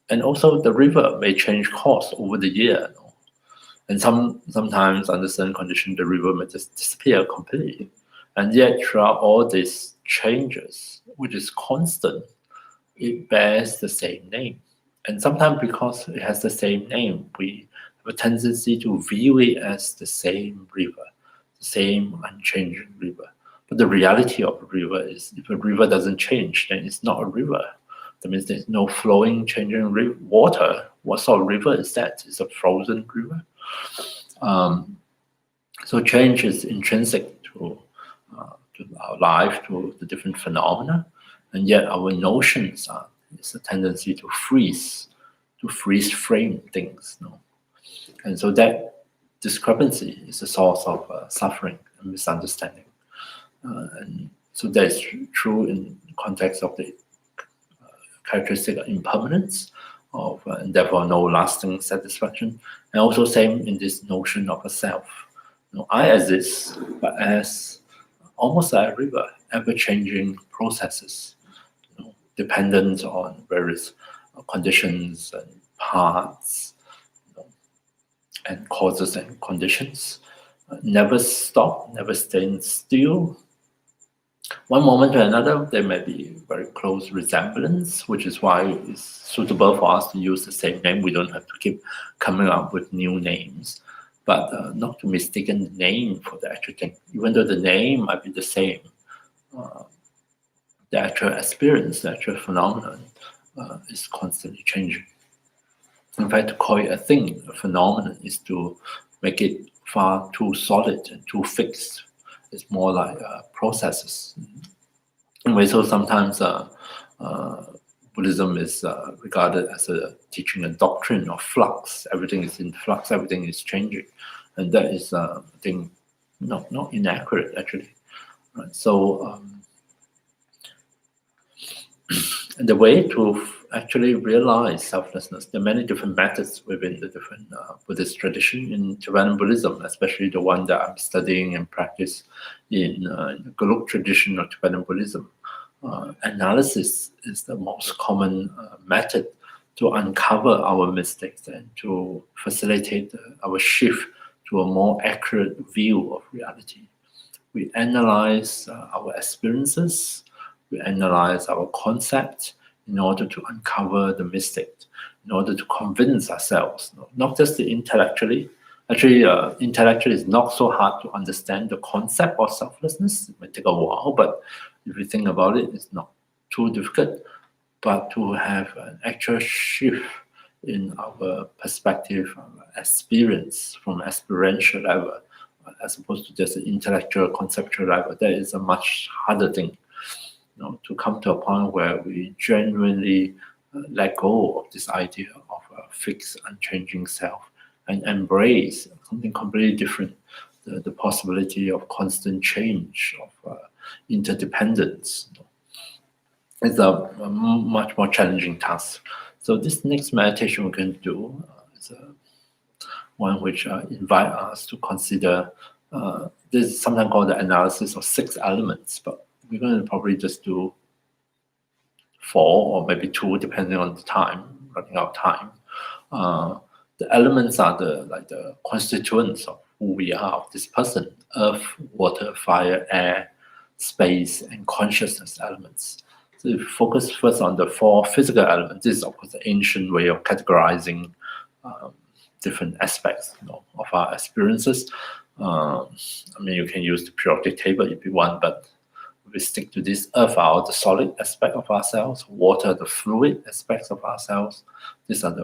And also the river may change course over the year. And sometimes under certain conditions, the river may just disappear completely. And yet, throughout all these changes, which is constant, it bears the same name. And sometimes because it has the same name, we have a tendency to view it as the same river, the same unchanging river. But the reality of a river is, if a river doesn't change, then it's not a river. That means there's no flowing, changing water. What sort of river is that? It's a frozen river. So change is intrinsic to our life, to the different phenomena, and yet our notions is a tendency to freeze frame things. And so that discrepancy is a source of suffering and misunderstanding. And so that's true in the context of the characteristic of impermanence, and therefore no lasting satisfaction, and also same in this notion of a self. I exist, but as almost like a river, ever-changing processes, dependent on various conditions and paths, and causes and conditions, never stop, never staying still. One moment to another, there may be very close resemblance, which is why it's suitable for us to use the same name. We don't have to keep coming up with new names, but not to mistaken the name for the actual thing. Even though the name might be the same, the actual experience, the actual phenomenon is constantly changing. In fact, to call it a thing, a phenomenon, is to make it far too solid and too fixed. It's more like processes. Anyway, so sometimes Buddhism is regarded as a teaching a doctrine of flux. Everything is in flux, everything is changing. And that is, I think, not inaccurate, actually. Right? So, and the way to actually realize selflessness, there are many different methods within the different Buddhist tradition. In Tibetan Buddhism, especially the one that I'm studying and practice in the Gelug tradition of Tibetan Buddhism, analysis is the most common method to uncover our mistakes and to facilitate our shift to a more accurate view of reality. We analyze our experiences, we analyze our concepts in order to uncover the mistake, in order to convince ourselves, not just intellectually. Actually, intellectually it's not so hard to understand the concept of selflessness. It might take a while, but if you think about it, it's not too difficult. But to have an actual shift in our perspective, experience from experiential level, as opposed to just an intellectual, conceptual level, that is a much harder thing. To come to a point where we genuinely let go of this idea of a fixed, unchanging self and embrace something completely different, the possibility of constant change, of interdependence. It's a much more challenging task. So this next meditation we're going to do is one which invite us to consider, this is sometimes called the analysis of 6 elements, but we're going to probably just do 4 or maybe 2, depending on the time, running out of time. The elements are the constituents of who we are, of this person: earth, water, fire, air, space, and consciousness elements. So if you focus first on the 4 physical elements, this is of course the ancient way of categorizing different aspects of our experiences. You can use the periodic table if you want, but we stick to this: earth are the solid aspect of ourselves, water the fluid aspects of ourselves. These are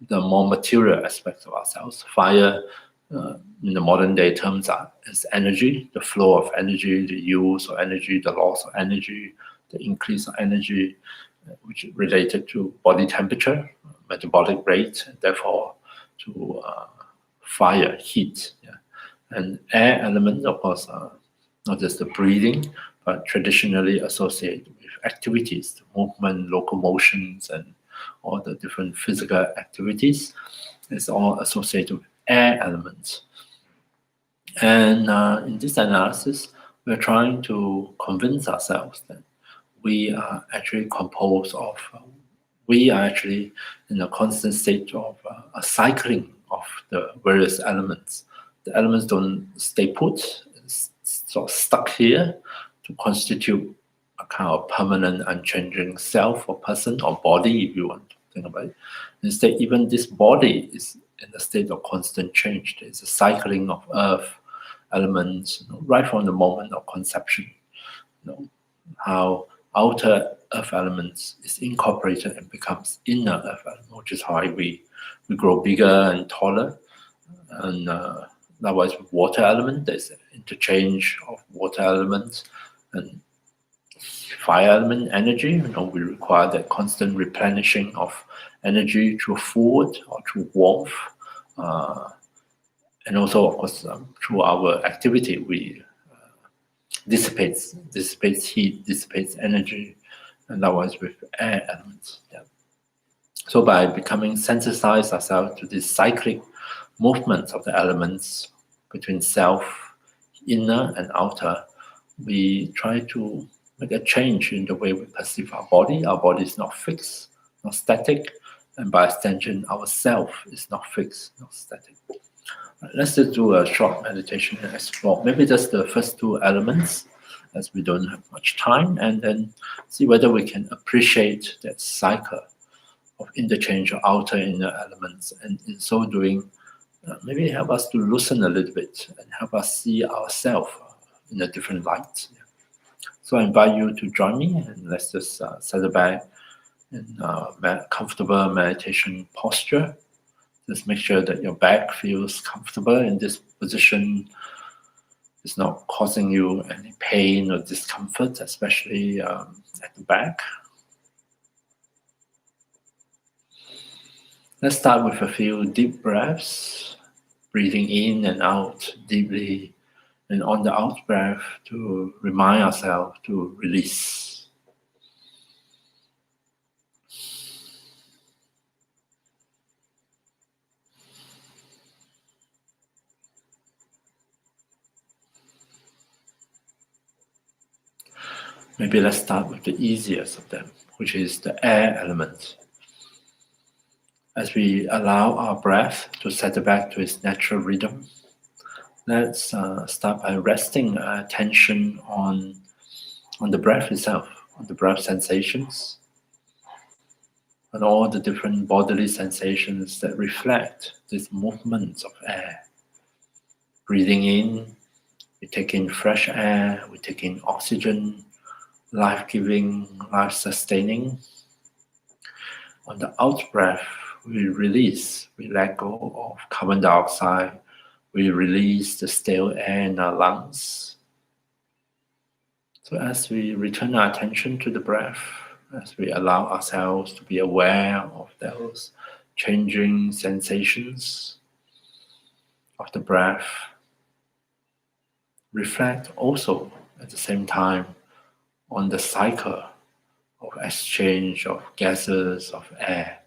the more material aspects of ourselves. Fire, in the modern day terms, is energy, the flow of energy, the use of energy, the loss of energy, the increase of energy, which is related to body temperature, metabolic rate, and therefore to fire, heat. Yeah. And air element, of course, not just the breathing, but traditionally associated with activities, the movement, locomotions, and all the different physical activities. It's all associated with air elements. And in this analysis, we're trying to convince ourselves that we are actually composed of, we are actually in a constant state of a cycling of the various elements. The elements don't stay put, it's sort of stuck here to constitute a kind of permanent, unchanging self or person or body, if you want to think about it. Instead, even this body is in a state of constant change. There's a cycling of earth elements right from the moment of conception. how outer earth elements is incorporated and becomes inner earth element, which is how we grow bigger and taller. And likewise with water element, there's interchange of water elements and fire element energy. We require that constant replenishing of energy through food or through warmth. And also, of course, through our activity, we dissipates heat, dissipates energy, and likewise with air elements. Yeah. So by becoming sensitized ourselves to these cyclic movements of the elements between self, inner and outer, we try to make a change in the way we perceive our body. Our body is not fixed, not static, and by extension, our self is not fixed, not static. Let's just do a short meditation and explore maybe just the first two elements, as we don't have much time, and then see whether we can appreciate that cycle of interchange of outer and inner elements, and in so doing, maybe help us to loosen a little bit and help us see ourselves in a different light. So I invite you to join me, and let's just settle back in a comfortable meditation posture. Just make sure that your back feels comfortable in this position. It's not causing you any pain or discomfort, especially at the back. Let's start with a few deep breaths, breathing in and out deeply, and on the out breath to remind ourselves to release. Maybe let's start with the easiest of them, which is the air element. As we allow our breath to settle back to its natural rhythm, let's start by resting attention on the breath itself, on the breath sensations, and all the different bodily sensations that reflect these movements of air. Breathing in, we take in fresh air, we take in oxygen, life-giving, life-sustaining. On the out breath, we release, we let go of carbon dioxide, we release the stale air in our lungs. So as we return our attention to the breath, as we allow ourselves to be aware of those changing sensations of the breath, reflect also at the same time on the cycle of exchange of gases of air.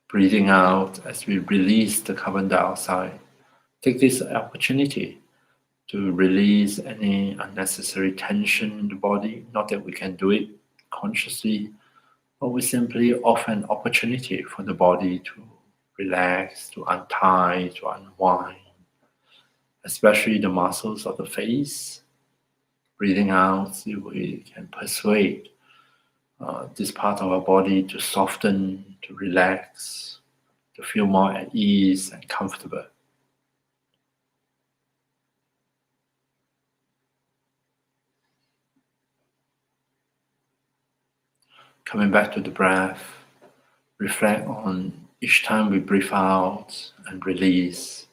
Breathing out as we release the carbon dioxide. Take this opportunity to release any unnecessary tension in the body. Not that we can do it consciously, but we simply offer an opportunity for the body to relax, to untie, to unwind, especially the muscles of the face. Breathing out, see if we can persuade this part of our body to soften, to relax, to feel more at ease and comfortable. Coming back to the breath, reflect on each time we breathe out and release.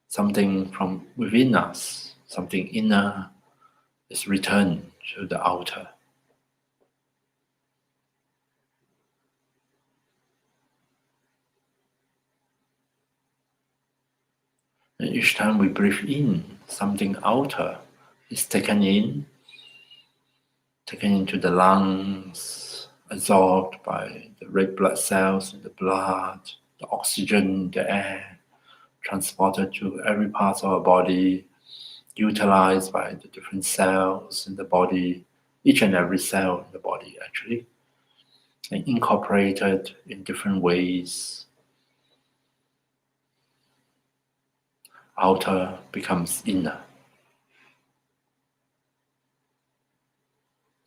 Something from within us, something inner, is returned to the outer. And each time we breathe in, something outer is taken into the lungs, absorbed by the red blood cells in the blood, the oxygen, the air, transported to every part of our body, utilized by the different cells in the body, each and every cell in the body actually, and incorporated in different ways. Outer becomes inner.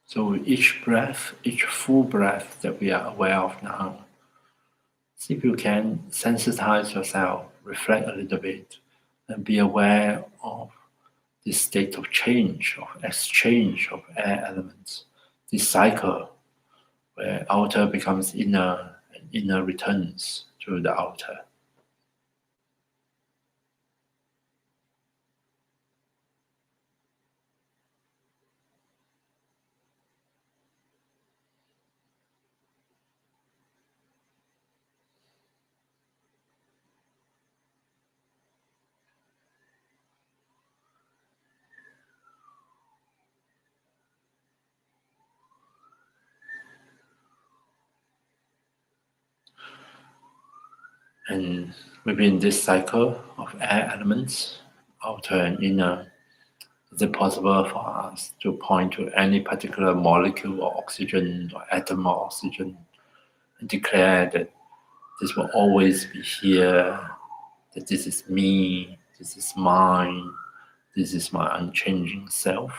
So each breath, each full breath that we are aware of now, See if you can sensitize yourself, reflect a little bit, and be aware of this state of change, of exchange of air elements, this cycle where outer becomes inner and inner returns to the outer. And within this cycle of air elements, outer and inner, is it possible for us to point to any particular molecule of oxygen or atom of oxygen and declare that this will always be here, that this is me, this is mine, this is my unchanging self?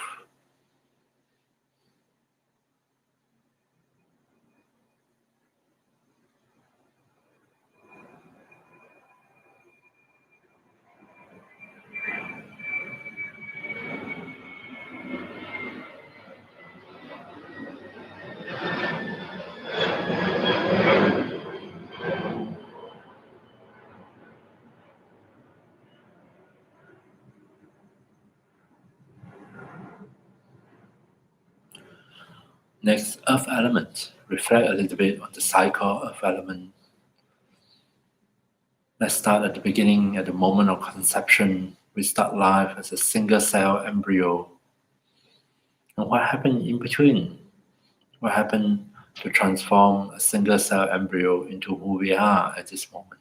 Next, earth element. Reflect a little bit on the cycle of element. Let's start at the beginning, at the moment of conception. We start life as a single cell embryo. And what happened in between? What happened to transform a single cell embryo into who we are at this moment?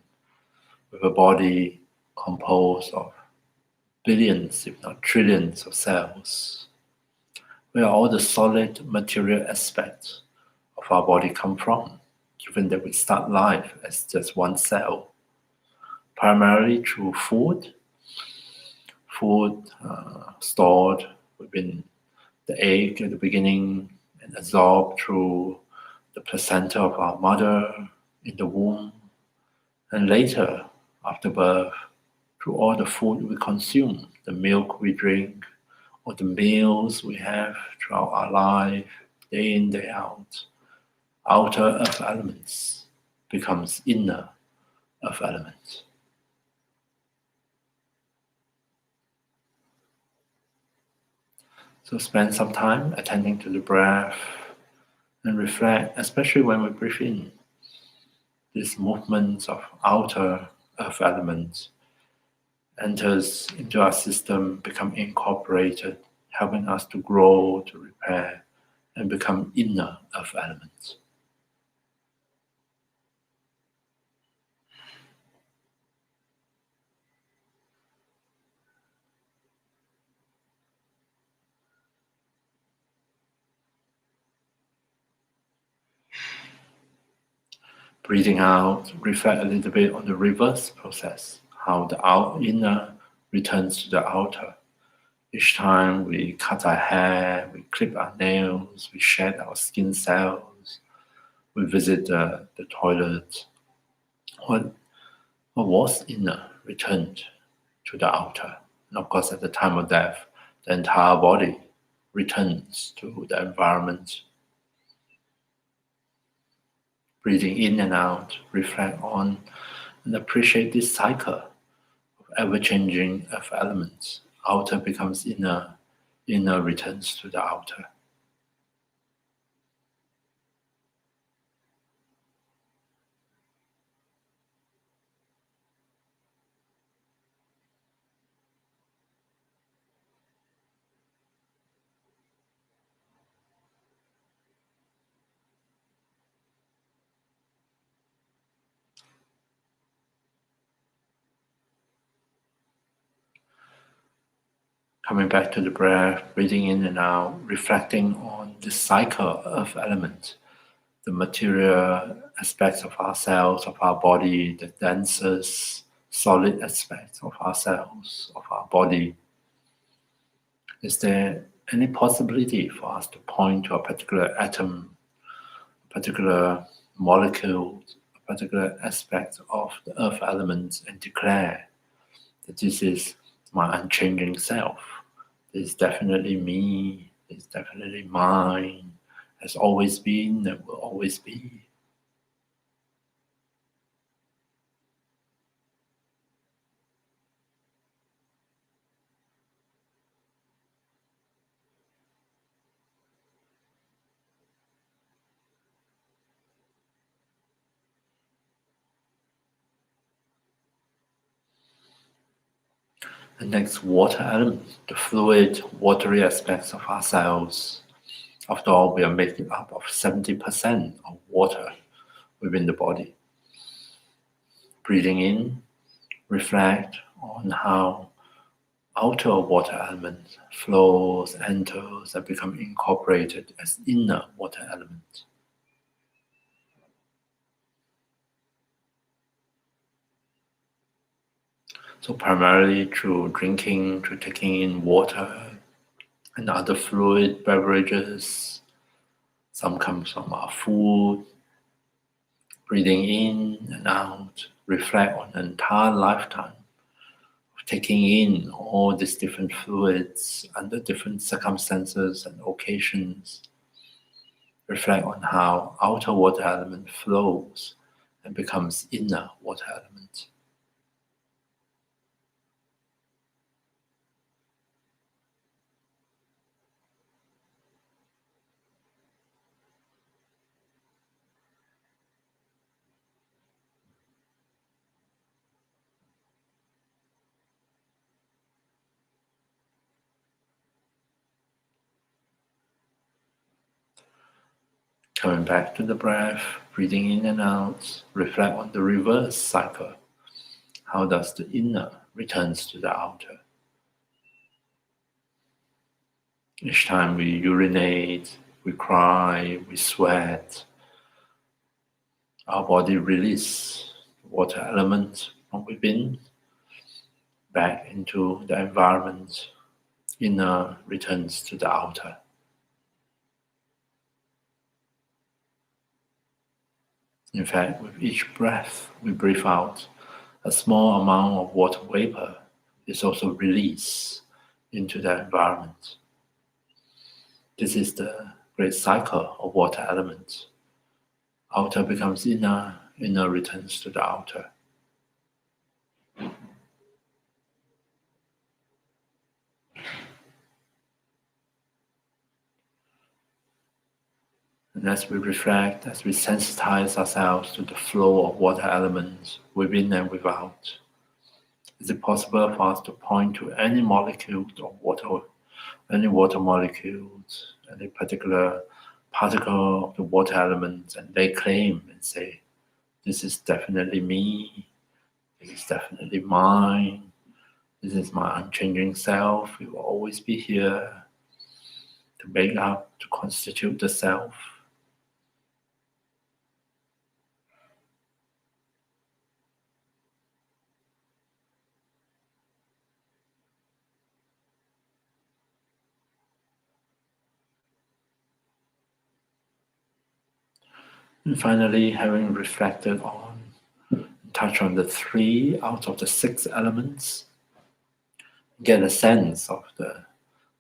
With a body composed of billions, if not trillions of cells, where all the solid material aspects of our body come from, given that we start life as just one cell, primarily through food stored within the egg at the beginning and absorbed through the placenta of our mother in the womb, and later, after birth, through all the food we consume, the milk we drink, or the meals we have throughout our life, day in, day out. Outer earth elements becomes inner earth elements. So spend some time attending to the breath and reflect, especially when we breathe in. These movements of outer earth elements enters into our system, become incorporated, helping us to grow, to repair, and become inner earth elements. Breathing out, reflect a little bit on the reverse process, how the inner returns to the outer. Each time we cut our hair, we clip our nails, we shed our skin cells, we visit the toilet, what was inner returned to the outer. And of course, at the time of death, the entire body returns to the environment. Breathing in and out, reflect on and appreciate this cycle of ever-changing of elements. Outer becomes inner, inner returns to the outer. Coming back to the breath, breathing in and out, reflecting on the cycle of elements, the material aspects of ourselves, of our body, the densest, solid aspects of ourselves, of our body. Is there any possibility for us to point to a particular atom, a particular molecule, a particular aspect of the earth element and declare that this is my unchanging self. This is definitely me. This is definitely mine. Has always been and will always be. The next water element, the fluid, watery aspects of ourselves. After all, we are making up of 70% of water within the body. Breathing in, reflect on how outer water element flows, enters, and become incorporated as inner water element. So primarily through drinking, through taking in water and other fluid beverages. Some comes from our food. Breathing in and out, reflect on the entire lifetime of taking in all these different fluids under different circumstances and occasions. Reflect on how outer water element flows and becomes inner water element. Coming back to the breath, breathing in and out, reflect on the reverse cycle. How does the inner returns to the outer? Each time we urinate, we cry, we sweat, our body release water element from within back into the environment. Inner returns to the outer. In fact, with each breath we breathe out, a small amount of water vapor is also released into the environment. This is the great cycle of water elements. Outer becomes inner, inner returns to the outer. And as we reflect, as we sensitize ourselves to the flow of water elements within and without, is it possible for us to point to any molecule of water, any water molecules, any particular particle of the water element, and lay claim and say, this is definitely me, this is definitely mine, this is my unchanging self, it will always be here to make up, to constitute the self. And finally, having reflected on, touch on the 3 out of the 6 elements, get a sense of the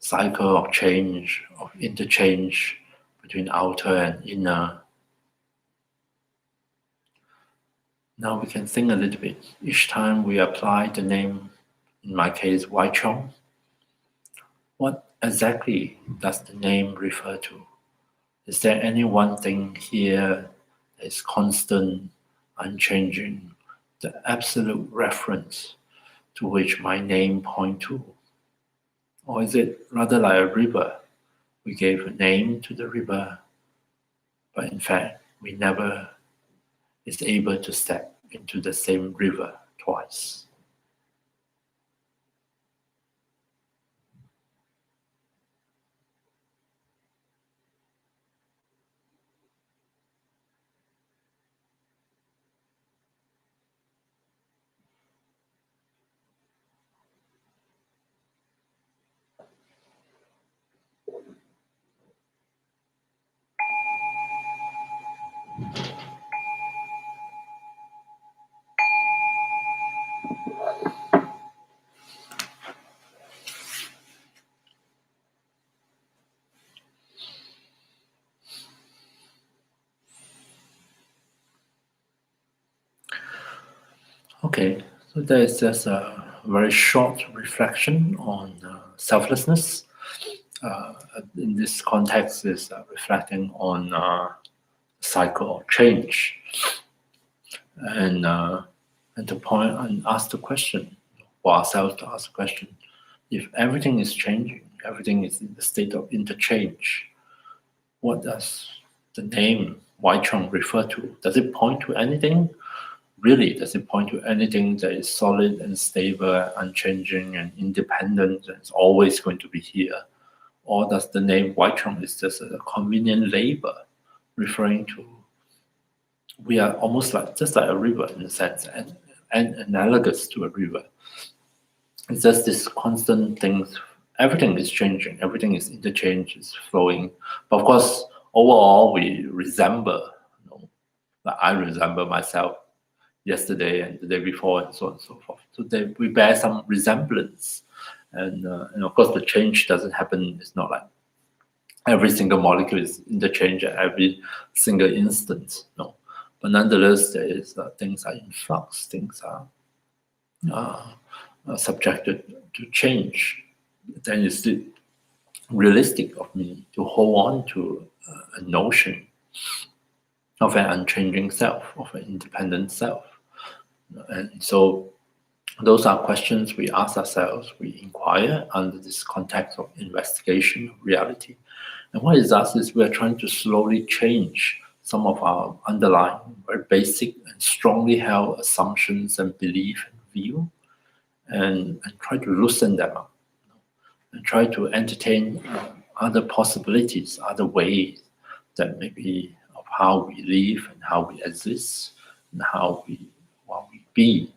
cycle of change, of interchange between outer and inner. Now we can think a little bit. Each time we apply the name, in my case, Waichong, what exactly does the name refer to? Is there any one thing here that is constant, unchanging, the absolute reference to which my name point to? Or is it rather like a river? We gave a name to the river, but in fact, we never is able to step into the same river twice. Okay, so there is just a very short reflection on selflessness. In this context, is reflecting on cycle of change, and to point and ask the question for ourselves, to ask the question: if everything is changing, everything is in the state of interchange, what does the name Waichung refer to? Does it point to anything? Really, does it point to anything that is solid and stable, unchanging and independent, and is always going to be here? Or does the name Waichung is just a convenient label referring to we are almost like just like a river in a sense, and analogous to a river. It's just this constant thing. Everything is changing. Everything is interchange, is flowing. But of course, overall, we resemble. Like I resemble myself yesterday and the day before, and so on and so forth. So we bear some resemblance, and of course, the change doesn't happen. It's not like every single molecule is interchange at every single instant. No, but nonetheless, there is things are in flux. Things are subjected to change. Then it's still realistic of me to hold on to a notion of an unchanging self, of an independent self. And so those are questions we ask ourselves, we inquire under this context of investigation of reality. And what it does is we're trying to slowly change some of our underlying, very basic and strongly held assumptions and belief and view, and try to loosen them up, and try to entertain other possibilities, other ways that maybe of how we live and how we exist and how we be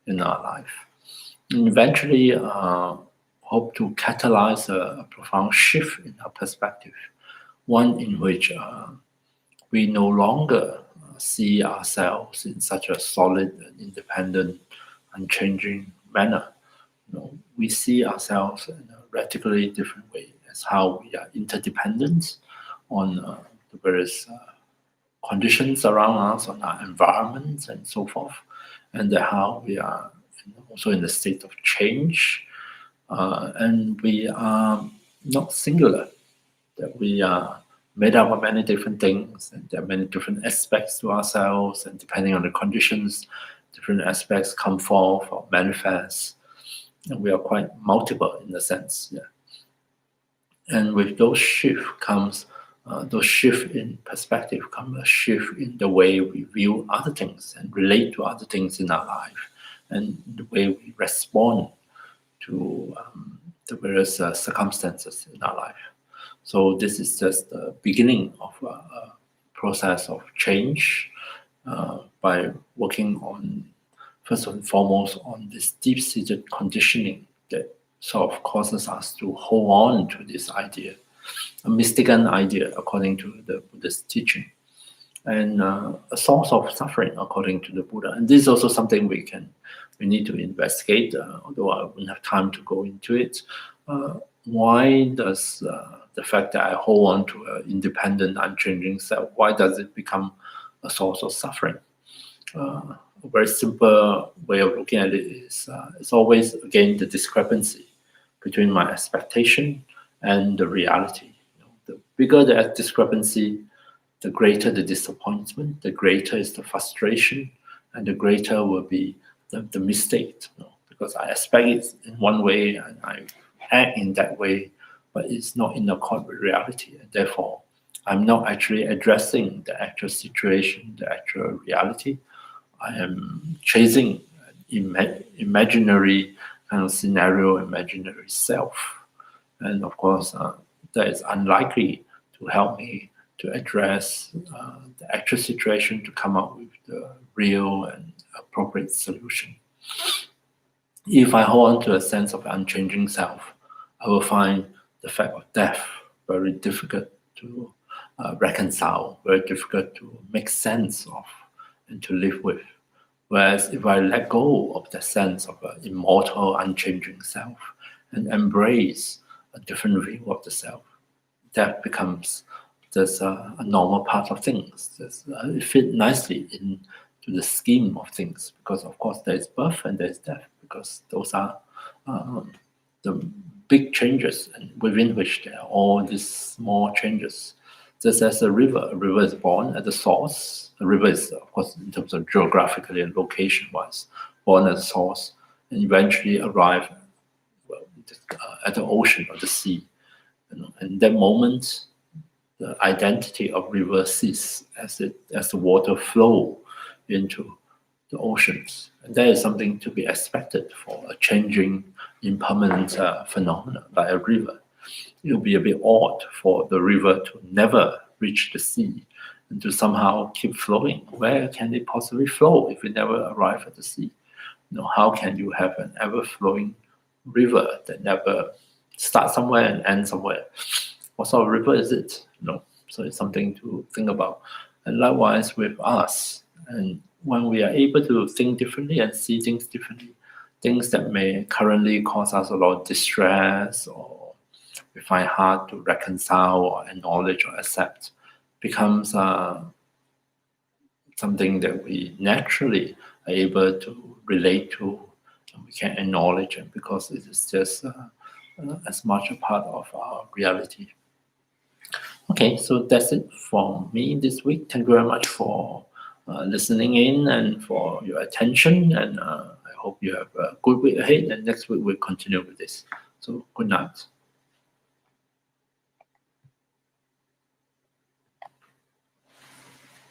in our life. And eventually hope to catalyze a profound shift in our perspective, one in which we no longer see ourselves in such a solid and independent, unchanging manner. We see ourselves in a radically different way, as how we are interdependent on the various conditions around us, on our environment, and so forth, and how we are also in a state of change, and we are not singular, that we are made up of many different things, and there are many different aspects to ourselves, and depending on the conditions, different aspects come forth or manifest, and we are quite multiple in a sense. Yeah. And with those shift comes those shift in perspective, comes a shift in the way we view other things and relate to other things in our life, and the way we respond to the various circumstances in our life. So this is just the beginning of a process of change by working on, first and foremost, on this deep-seated conditioning that sort of causes us to hold on to this idea, a mistaken idea according to the Buddhist teaching, and a source of suffering according to the Buddha. And this is also something we need to investigate, although I wouldn't have time to go into it. Why does the fact that I hold on to an independent, unchanging self, why does it become a source of suffering? A very simple way of looking at it is it's always, again, the discrepancy between my expectation and the reality. The bigger the discrepancy, the greater the disappointment, the greater is the frustration, and the greater will be the mistake. Because I expect it in one way and I act in that way, but it's not in accord with reality. And therefore, I'm not actually addressing the actual situation, the actual reality. I am chasing an imaginary kind of scenario, imaginary self. And of course, that is unlikely to help me to address the actual situation, to come up with the real and appropriate solution. If I hold on to a sense of unchanging self, I will find the fact of death very difficult to reconcile, very difficult to make sense of and to live with. Whereas if I let go of the sense of an immortal, unchanging self and embrace a different view of the self, that becomes just a normal part of things. It fits nicely in to the scheme of things, because of course there is birth and there is death, because those are the big changes, and within which there are all these small changes. Just as a river is born at the source. A river is, of course, in terms of geographically and location-wise, born at the source and eventually arrive at the ocean or the sea. And that moment, the identity of river ceases as the water flow into the oceans. And that is something to be expected for a changing, impermanent phenomena like a river. It will be a bit odd for the river to never reach the sea and to somehow keep flowing. Where can it possibly flow if it never arrives at the sea? How can you have an ever-flowing river that never starts somewhere and ends somewhere? What sort of river is it? So it's something to think about. And likewise with us. And when we are able to think differently and see things differently, things that may currently cause us a lot of distress or we find hard to reconcile or acknowledge or accept becomes something that we naturally are able to relate to, and we can acknowledge it because it is just as much a part of our reality. Okay, so that's it from me this week. Thank you very much for listening in and for your attention, and I hope you have a good week ahead, and next week we'll continue with this. So good night.